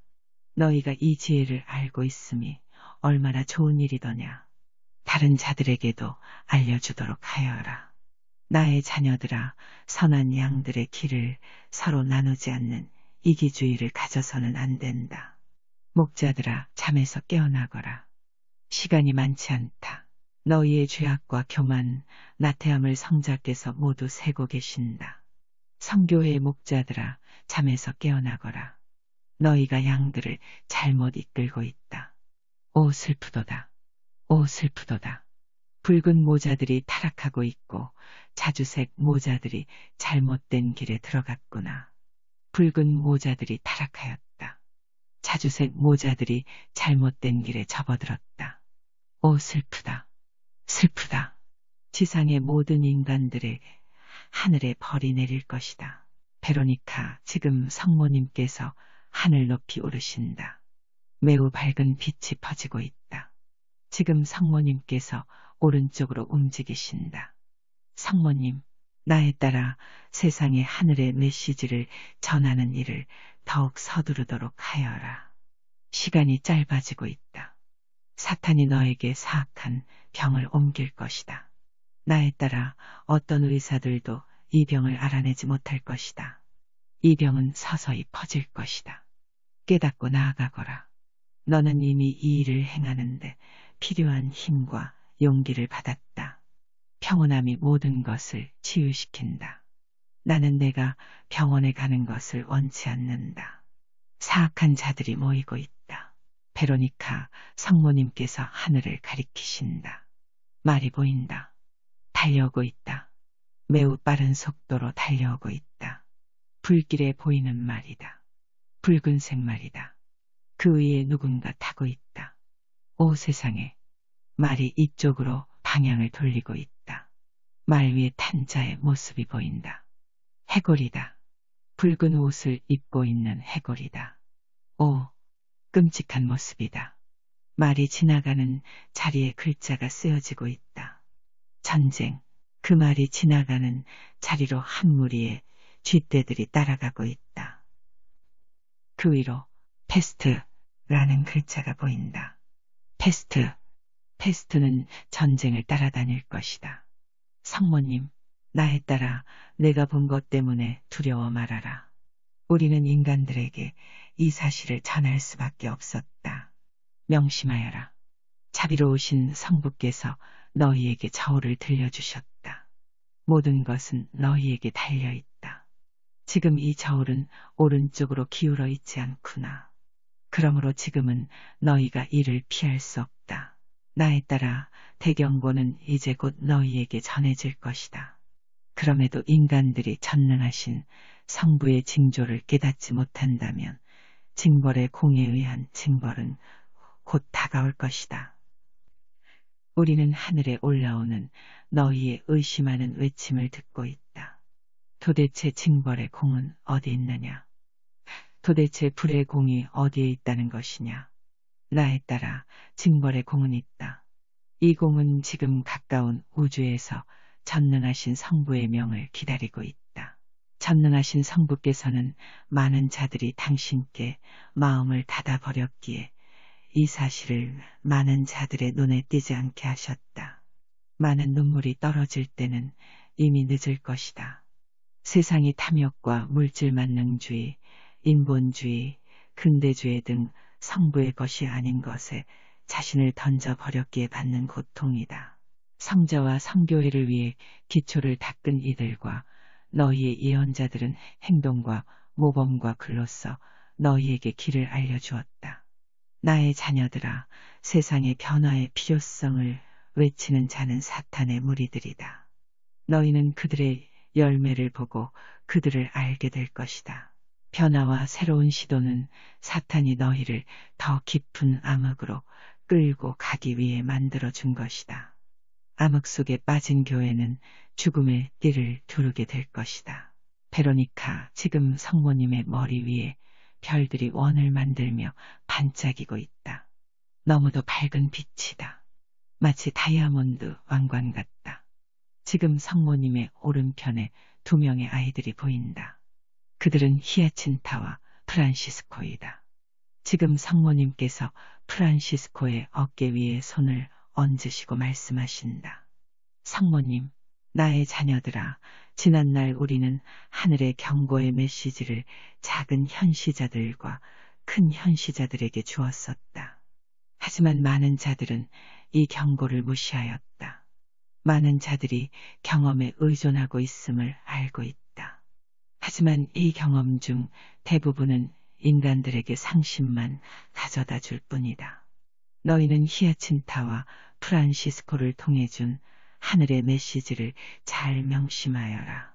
너희가 이 지혜를 알고 있음이 얼마나 좋은 일이더냐. 다른 자들에게도 알려주도록 하여라. 나의 자녀들아, 선한 양들의 길을 서로 나누지 않는 이기주의를 가져서는 안 된다. 목자들아, 잠에서 깨어나거라. 시간이 많지 않다. 너희의 죄악과 교만, 나태함을 성자께서 모두 세고 계신다. 성교회의 목자들아, 잠에서 깨어나거라. 너희가 양들을 잘못 이끌고 있다. 오 슬프도다. 오 슬프도다. 붉은 모자들이 타락하고 있고 자주색 모자들이 잘못된 길에 들어갔구나. 붉은 모자들이 타락하였다. 자주색 모자들이 잘못된 길에 접어들었다. 오 슬프다. 슬프다. 지상의 모든 인간들의 하늘에 벌이 내릴 것이다. 베로니카, 지금 성모님께서 하늘 높이 오르신다. 매우 밝은 빛이 퍼지고 있다. 지금 성모님께서 오른쪽으로 움직이신다. 성모님, 나에 따라 세상의 하늘의 메시지를 전하는 일을 더욱 서두르도록 하여라. 시간이 짧아지고 있다. 사탄이 너에게 사악한 병을 옮길 것이다. 나에 따라 어떤 의사들도 이 병을 알아내지 못할 것이다. 이 병은 서서히 퍼질 것이다. 깨닫고 나아가거라. 너는 이미 이 일을 행하는데 필요한 힘과 용기를 받았다. 평온함이 모든 것을 치유시킨다. 나는 내가 병원에 가는 것을 원치 않는다. 사악한 자들이 모이고 있다. 베로니카, 성모님께서 하늘을 가리키신다. 말이 보인다. 달려오고 있다. 매우 빠른 속도로 달려오고 있다. 불길에 보이는 말이다. 붉은색 말이다. 그 위에 누군가 타고 있다. 오 세상에, 말이 이쪽으로 방향을 돌리고 있다. 말 위에 탄 자의 모습이 보인다. 해골이다. 붉은 옷을 입고 있는 해골이다. 오, 끔찍한 모습이다. 말이 지나가는 자리에 글자가 쓰여지고 있다. 전쟁. 그 말이 지나가는 자리로 한 무리의 쥐떼들이 따라가고 있다. 그 위로 패스트라는 글자가 보인다. 패스트. 패스트는 전쟁을 따라다닐 것이다. 성모님, 나에 따라 내가 본 것 때문에 두려워 말아라. 우리는 인간들에게 이 사실을 전할 수밖에 없었다. 명심하여라. 자비로우신 성부께서 너희에게 저울을 들려주셨다. 모든 것은 너희에게 달려있다. 지금 이 저울은 오른쪽으로 기울어 있지 않구나. 그러므로 지금은 너희가 이를 피할 수 없다. 나에 따라 대경고는 이제 곧 너희에게 전해질 것이다. 그럼에도 인간들이 전능하신 성부의 징조를 깨닫지 못한다면 징벌의 공에 의한 징벌은 곧 다가올 것이다. 우리는 하늘에 올라오는 너희의 의심하는 외침을 듣고 있다. 도대체 징벌의 공은 어디 있느냐? 도대체 불의 공이 어디에 있다는 것이냐? 나에 따라 징벌의 공은 있다. 이 공은 지금 가까운 우주에서 전능하신 성부의 명을 기다리고 있다. 전능하신 성부께서는 많은 자들이 당신께 마음을 닫아버렸기에 이 사실을 많은 자들의 눈에 띄지 않게 하셨다. 많은 눈물이 떨어질 때는 이미 늦을 것이다. 세상이 탐욕과 물질만능주의, 인본주의, 근대주의 등 성부의 것이 아닌 것에 자신을 던져버렸기에 받는 고통이다. 성자와 성교회를 위해 기초를 닦은 이들과 너희의 예언자들은 행동과 모범과 글로써 너희에게 길을 알려주었다. 나의 자녀들아, 세상의 변화의 필요성을 외치는 자는 사탄의 무리들이다. 너희는 그들의 열매를 보고 그들을 알게 될 것이다. 변화와 새로운 시도는 사탄이 너희를 더 깊은 암흑으로 끌고 가기 위해 만들어준 것이다. 암흑 속에 빠진 교회는 죽음의 띠를 두르게 될 것이다. 베로니카, 지금 성모님의 머리 위에 별들이 원을 만들며 반짝이고 있다. 너무도 밝은 빛이다. 마치 다이아몬드 왕관 같다. 지금 성모님의 오른편에 2명의 아이들이 보인다. 그들은 히아친타와 프란시스코이다. 지금 성모님께서 프란시스코의 어깨 위에 손을 얹으시고 말씀하신다. 성모님, 나의 자녀들아, 지난날 우리는 하늘의 경고의 메시지를 작은 현시자들과 큰 현시자들에게 주었었다. 하지만 많은 자들은 이 경고를 무시하였다. 많은 자들이 경험에 의존하고 있음을 알고 있다. 하지만 이 경험 중 대부분은 인간들에게 상심만 가져다 줄 뿐이다. 너희는 히아친타와 프란시스코를 통해 준 하늘의 메시지를 잘 명심하여라.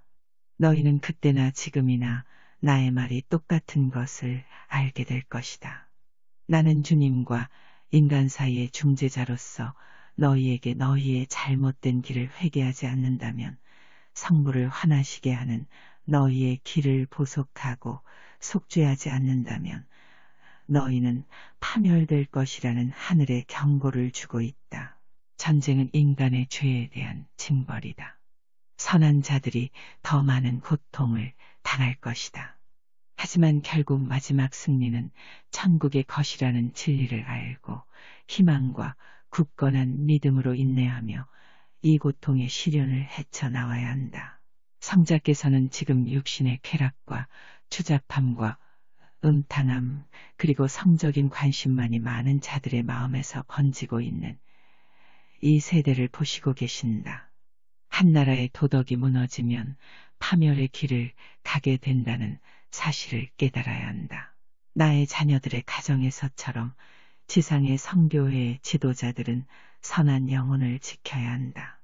너희는 그때나 지금이나 나의 말이 똑같은 것을 알게 될 것이다. 나는 주님과 인간 사이의 중재자로서 너희에게 너희의 잘못된 길을 회개하지 않는다면 성부를 화나시게 하는 너희의 길을 보속하고 속죄하지 않는다면 너희는 파멸될 것이라는 하늘의 경고를 주고 있다. 전쟁은 인간의 죄에 대한 징벌이다. 선한 자들이 더 많은 고통을 당할 것이다. 하지만 결국 마지막 승리는 천국의 것이라는 진리를 알고 희망과 굳건한 믿음으로 인내하며 이 고통의 시련을 헤쳐나와야 한다. 성자께서는 지금 육신의 쾌락과 추잡함과 음탕함 그리고 성적인 관심만이 많은 자들의 마음에서 번지고 있는 이 세대를 보시고 계신다. 한 나라의 도덕이 무너지면 파멸의 길을 가게 된다는 사실을 깨달아야 한다. 나의 자녀들의 가정에서처럼 지상의 성교회의 지도자들은 선한 영혼을 지켜야 한다.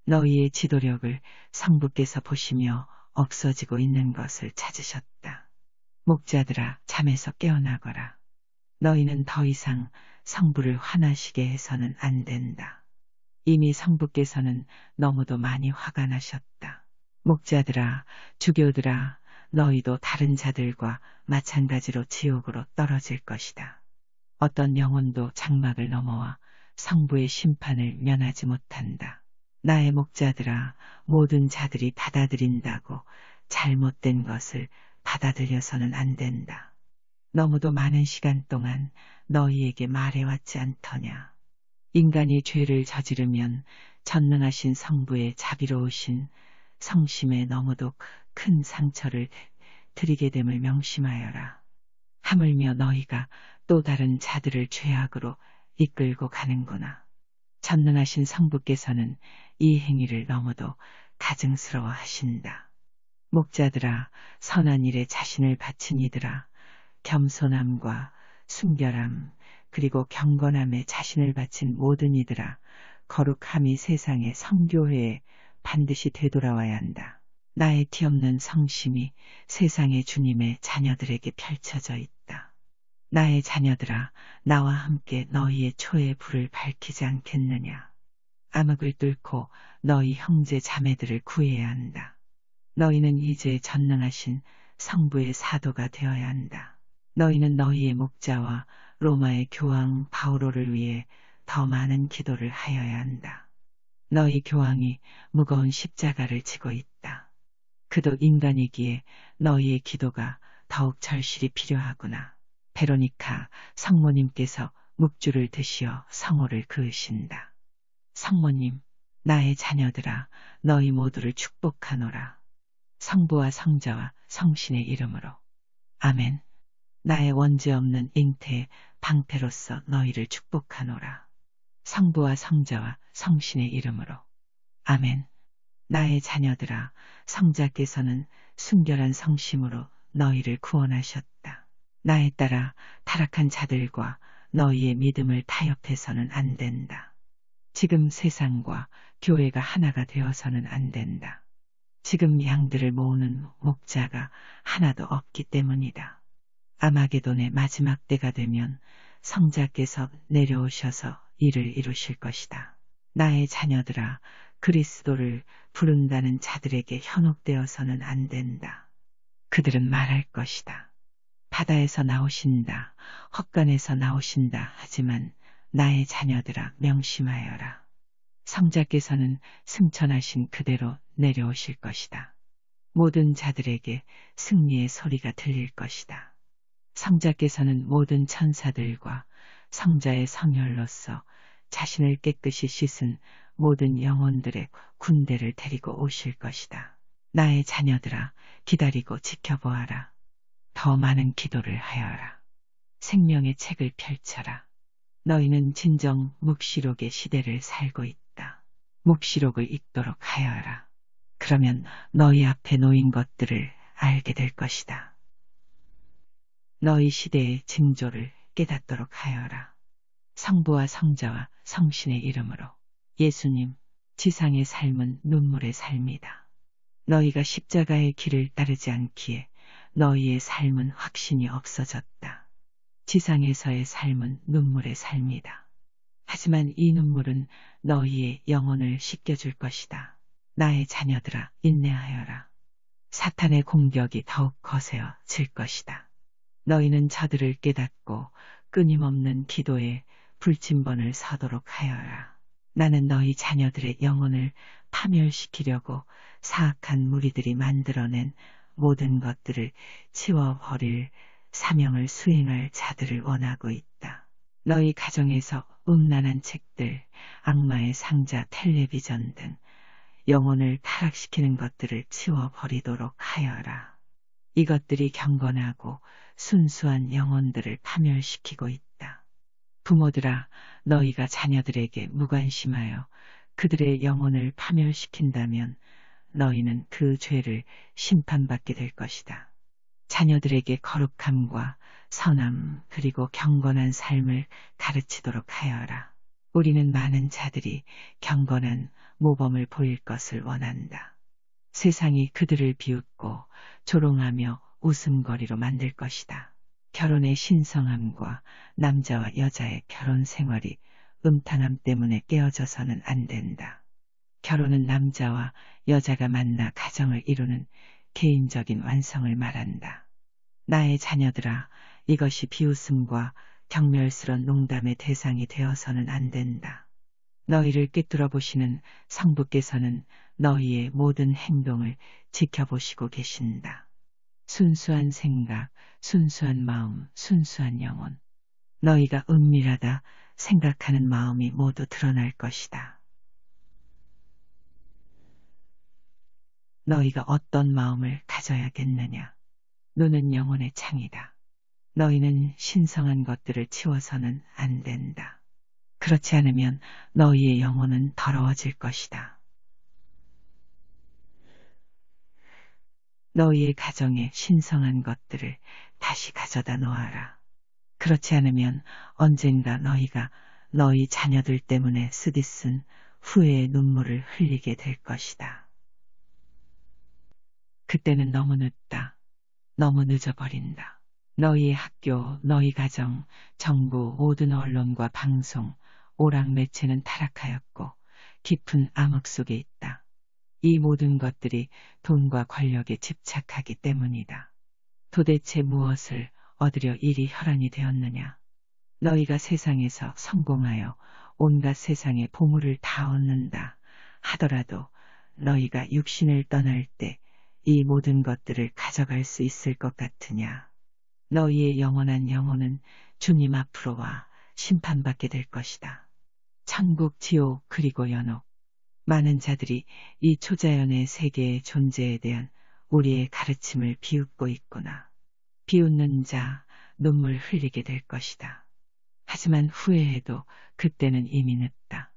너희의 지도력을 성부께서 보시며 없어지고 있는 것을 찾으셨다. 목자들아, 잠에서 깨어나거라. 너희는 더 이상 성부를 화나시게 해서는 안 된다. 이미 성부께서는 너무도 많이 화가 나셨다. 목자들아, 주교들아, 너희도 다른 자들과 마찬가지로 지옥으로 떨어질 것이다. 어떤 영혼도 장막을 넘어와 성부의 심판을 면하지 못한다. 나의 목자들아, 모든 자들이 받아들인다고 잘못된 것을 받아들여서는 안 된다. 너무도 많은 시간 동안 너희에게 말해왔지 않더냐. 인간이 죄를 저지르면 전능하신 성부의 자비로우신 성심에 너무도 큰 상처를 드리게 됨을 명심하여라. 하물며 너희가 또 다른 자들을 죄악으로 이끌고 가는구나. 전능하신 성부께서는 이 행위를 너무도 가증스러워 하신다. 목자들아, 선한 일에 자신을 바친 이들아, 겸손함과 순결함 그리고 경건함에 자신을 바친 모든 이들아, 거룩함이 세상의 성교회에 반드시 되돌아와야 한다. 나의 티없는 성심이 세상의 주님의 자녀들에게 펼쳐져 있다. 나의 자녀들아, 나와 함께 너희의 초의 불을 밝히지 않겠느냐. 암흑을 뚫고 너희 형제 자매들을 구해야 한다. 너희는 이제 전능하신 성부의 사도가 되어야 한다. 너희는 너희의 목자와 로마의 교황 바오로를 위해 더 많은 기도를 하여야 한다. 너희 교황이 무거운 십자가를 지고 있다. 그도 인간이기에 너희의 기도가 더욱 절실히 필요하구나. 베로니카, 성모님께서 묵주를 드시어 성호를 그으신다. 성모님, 나의 자녀들아, 너희 모두를 축복하노라. 성부와 성자와 성신의 이름으로. 아멘. 나의 원죄 없는 잉태 방패로서 너희를 축복하노라. 성부와 성자와 성신의 이름으로. 아멘. 나의 자녀들아, 성자께서는 순결한 성심으로 너희를 구원하셨다. 나에 따라 타락한 자들과 너희의 믿음을 타협해서는 안 된다. 지금 세상과 교회가 하나가 되어서는 안 된다. 지금 양들을 모으는 목자가 하나도 없기 때문이다. 아마게돈의 마지막 때가 되면 성자께서 내려오셔서 이를 이루실 것이다. 나의 자녀들아, 그리스도를 부른다는 자들에게 현혹되어서는 안 된다. 그들은 말할 것이다. 바다에서 나오신다, 헛간에서 나오신다 하지만 나의 자녀들아, 명심하여라. 성자께서는 승천하신 그대로 내려오실 것이다. 모든 자들에게 승리의 소리가 들릴 것이다. 성자께서는 모든 천사들과 성자의 성혈로서 자신을 깨끗이 씻은 모든 영혼들의 군대를 데리고 오실 것이다. 나의 자녀들아, 기다리고 지켜보아라. 더 많은 기도를 하여라. 생명의 책을 펼쳐라. 너희는 진정 묵시록의 시대를 살고 있다. 묵시록을 읽도록 하여라. 그러면 너희 앞에 놓인 것들을 알게 될 것이다. 너희 시대의 징조를 깨닫도록 하여라. 성부와 성자와 성신의 이름으로. 예수님, 지상의 삶은 눈물의 삶이다. 너희가 십자가의 길을 따르지 않기에 너희의 삶은 확신이 없어졌다. 지상에서의 삶은 눈물의 삶이다. 하지만 이 눈물은 너희의 영혼을 씻겨줄 것이다. 나의 자녀들아, 인내하여라. 사탄의 공격이 더욱 거세어질 것이다. 너희는 저들을 깨닫고 끊임없는 기도에 불침번을 서도록 하여라. 나는 너희 자녀들의 영혼을 파멸시키려고 사악한 무리들이 만들어낸 모든 것들을 치워버릴 사명을 수행할 자들을 원하고 있다. 너희 가정에서 음란한 책들, 악마의 상자, 텔레비전 등 영혼을 타락시키는 것들을 치워버리도록 하여라. 이것들이 경건하고 순수한 영혼들을 파멸시키고 있다. 부모들아, 너희가 자녀들에게 무관심하여 그들의 영혼을 파멸시킨다면 너희는 그 죄를 심판받게 될 것이다. 자녀들에게 거룩함과 선함 그리고 경건한 삶을 가르치도록 하여라. 우리는 많은 자들이 경건한 모범을 보일 것을 원한다. 세상이 그들을 비웃고 조롱하며 웃음거리로 만들 것이다. 결혼의 신성함과 남자와 여자의 결혼 생활이 음탕함 때문에 깨어져서는 안 된다. 결혼은 남자와 여자가 만나 가정을 이루는 개인적인 완성을 말한다. 나의 자녀들아, 이것이 비웃음과 경멸스런 농담의 대상이 되어서는 안 된다. 너희를 꿰뚫어 보시는 성부께서는 너희의 모든 행동을 지켜보시고 계신다. 순수한 생각, 순수한 마음, 순수한 영혼. 너희가 은밀하다 생각하는 마음이 모두 드러날 것이다. 너희가 어떤 마음을 가져야겠느냐? 눈은 영혼의 창이다. 너희는 신성한 것들을 치워서는 안 된다. 그렇지 않으면 너희의 영혼은 더러워질 것이다. 너희의 가정에 신성한 것들을 다시 가져다 놓아라. 그렇지 않으면 언젠가 너희가 너희 자녀들 때문에 쓰디쓴 후회의 눈물을 흘리게 될 것이다. 그때는 너무 늦다. 너무 늦어버린다. 너희의 학교, 너희 가정, 정부, 모든 언론과 방송, 오락 매체는 타락하였고 깊은 암흑 속에 있다. 이 모든 것들이 돈과 권력에 집착하기 때문이다. 도대체 무엇을 얻으려 일이 혈안이 되었느냐? 너희가 세상에서 성공하여 온갖 세상의 보물을 다 얻는다 하더라도 너희가 육신을 떠날 때 이 모든 것들을 가져갈 수 있을 것 같으냐? 너희의 영원한 영혼은 주님 앞으로 와 심판받게 될 것이다. 천국, 지옥, 그리고 연옥. 많은 자들이 이 초자연의 세계의 존재에 대한 우리의 가르침을 비웃고 있구나. 비웃는 자, 눈물 흘리게 될 것이다. 하지만 후회해도 그때는 이미 늦다.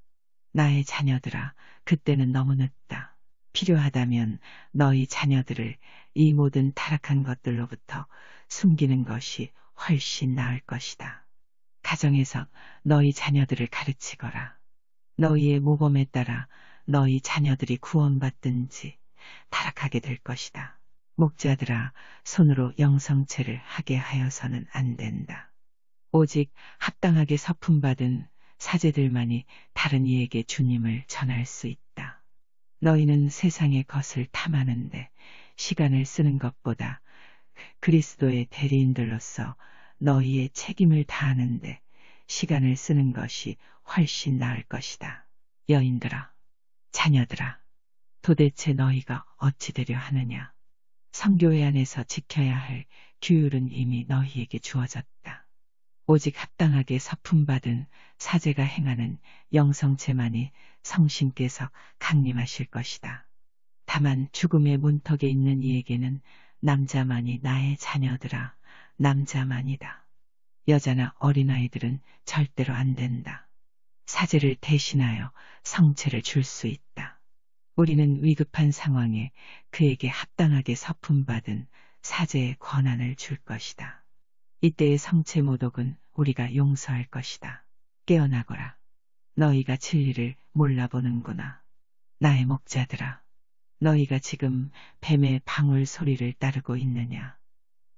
나의 자녀들아, 그때는 너무 늦다. 필요하다면 너희 자녀들을 이 모든 타락한 것들로부터 숨기는 것이 훨씬 나을 것이다. 가정에서 너희 자녀들을 가르치거라. 너희의 모범에 따라 너희 자녀들이 구원받든지 타락하게 될 것이다. 목자들아, 손으로 영성체를 하게 하여서는 안 된다. 오직 합당하게 서품받은 사제들만이 다른 이에게 주님을 전할 수 있다. 너희는 세상의 것을 탐하는데 시간을 쓰는 것보다 그리스도의 대리인들로서 너희의 책임을 다하는데 시간을 쓰는 것이 훨씬 나을 것이다. 여인들아, 자녀들아, 도대체 너희가 어찌 되려 하느냐? 성교회 안에서 지켜야 할 규율은 이미 너희에게 주어졌다. 오직 합당하게 서품받은 사제가 행하는 영성체만이 성신께서 강림하실 것이다. 다만 죽음의 문턱에 있는 이에게는 남자만이 나의 자녀들아, 남자만이다. 여자나 어린아이들은 절대로 안 된다. 사제를 대신하여 성체를 줄 수 있다. 우리는 위급한 상황에 그에게 합당하게 서품받은 사제의 권한을 줄 것이다. 이때의 성체 모독은 우리가 용서할 것이다. 깨어나거라. 너희가 진리를 몰라보는구나. 나의 목자들아, 너희가 지금 뱀의 방울 소리를 따르고 있느냐?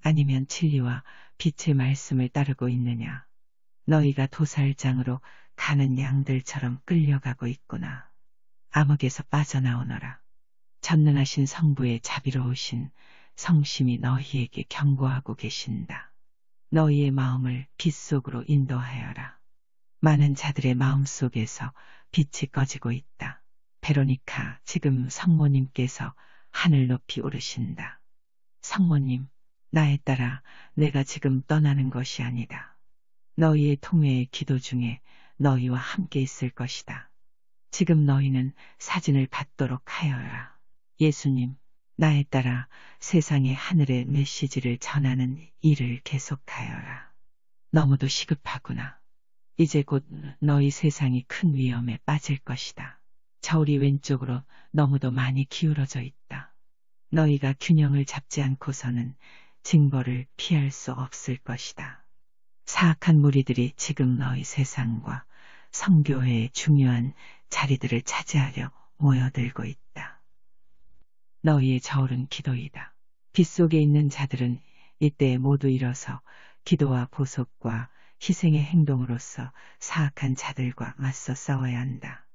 아니면 진리와 빛의 말씀을 따르고 있느냐? 너희가 도살장으로 가는 양들처럼 끌려가고 있구나. 암흑에서 빠져나오너라. 전능하신 성부의 자비로우신 성심이 너희에게 경고하고 계신다. 너희의 마음을 빛 속으로 인도하여라. 많은 자들의 마음 속에서 빛이 꺼지고 있다. 베로니카, 지금 성모님께서 하늘 높이 오르신다. 성모님, 나에 따라 내가 지금 떠나는 것이 아니다. 너희의 통회의 기도 중에 너희와 함께 있을 것이다. 지금 너희는 사진을 받도록 하여라. 예수님, 나에 따라 세상의 하늘의 메시지를 전하는 일을 계속하여라. 너무도 시급하구나. 이제 곧 너희 세상이 큰 위험에 빠질 것이다. 저울이 왼쪽으로 너무도 많이 기울어져 있다. 너희가 균형을 잡지 않고서는 징벌을 피할 수 없을 것이다. 사악한 무리들이 지금 너희 세상과 성교회의 중요한 자리들을 차지하려 모여들고 있다. 너희의 저울은 기도이다. 빛 속에 있는 자들은 이때 모두 일어서 기도와 보속과 희생의 행동으로서 사악한 자들과 맞서 싸워야 한다.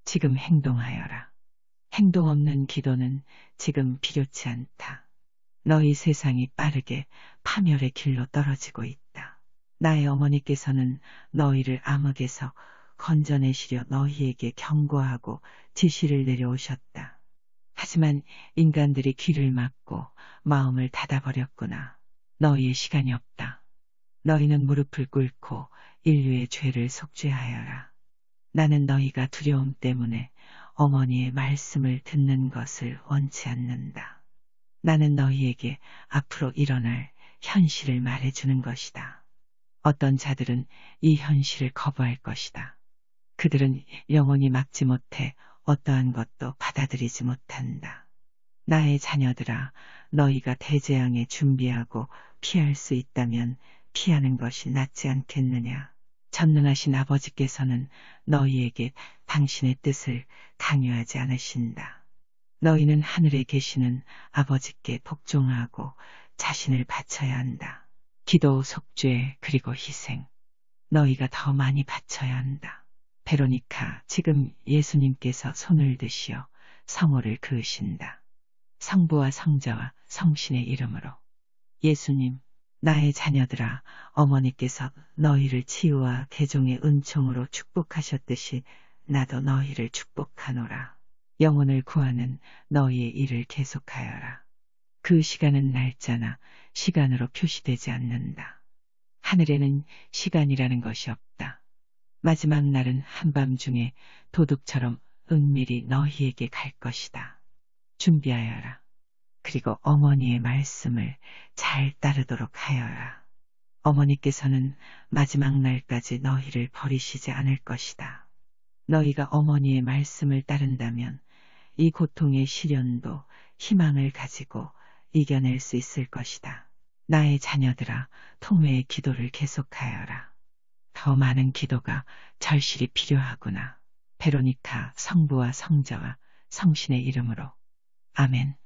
지금 행동하여라. 행동 없는 기도는 지금 필요치 않다. 너희 세상이 빠르게 파멸의 길로 떨어지고 있다. 나의 어머니께서는 너희를 암흑에서 건져내시려 너희에게 경고하고 지시를 내려오셨다. 하지만 인간들이 귀를 막고 마음을 닫아버렸구나. 너희의 시간이 없다. 너희는 무릎을 꿇고 인류의 죄를 속죄하여라. 나는 너희가 두려움 때문에 어머니의 말씀을 듣는 것을 원치 않는다. 나는 너희에게 앞으로 일어날 현실을 말해주는 것이다. 어떤 자들은 이 현실을 거부할 것이다. 그들은 영원히 막지 못해 어떠한 것도 받아들이지 못한다. 나의 자녀들아, 너희가 대재앙에 준비하고 피할 수 있다면 피하는 것이 낫지 않겠느냐. 전능하신 아버지께서는 너희에게 당신의 뜻을 강요하지 않으신다. 너희는 하늘에 계시는 아버지께 복종하고 자신을 바쳐야 한다. 기도, 속죄, 그리고 희생. 너희가 더 많이 바쳐야 한다. 베로니카, 지금 예수님께서 손을 드시어 성호를 그으신다. 성부와 성자와 성신의 이름으로. 예수님, 나의 자녀들아, 어머니께서 너희를 치유와 개종의 은총으로 축복하셨듯이 나도 너희를 축복하노라. 영혼을 구하는 너희의 일을 계속하여라. 그 시간은 날짜나 시간으로 표시되지 않는다. 하늘에는 시간이라는 것이 없다. 마지막 날은 한밤중에 도둑처럼 은밀히 너희에게 갈 것이다. 준비하여라. 그리고 어머니의 말씀을 잘 따르도록 하여라. 어머니께서는 마지막 날까지 너희를 버리시지 않을 것이다. 너희가 어머니의 말씀을 따른다면 이 고통의 시련도 희망을 가지고 이겨낼 수 있을 것이다. 나의 자녀들아, 통회의 기도를 계속하여라. 더 많은 기도가 절실히 필요하구나. 베로니카, 성부와 성자와 성신의 이름으로. 아멘.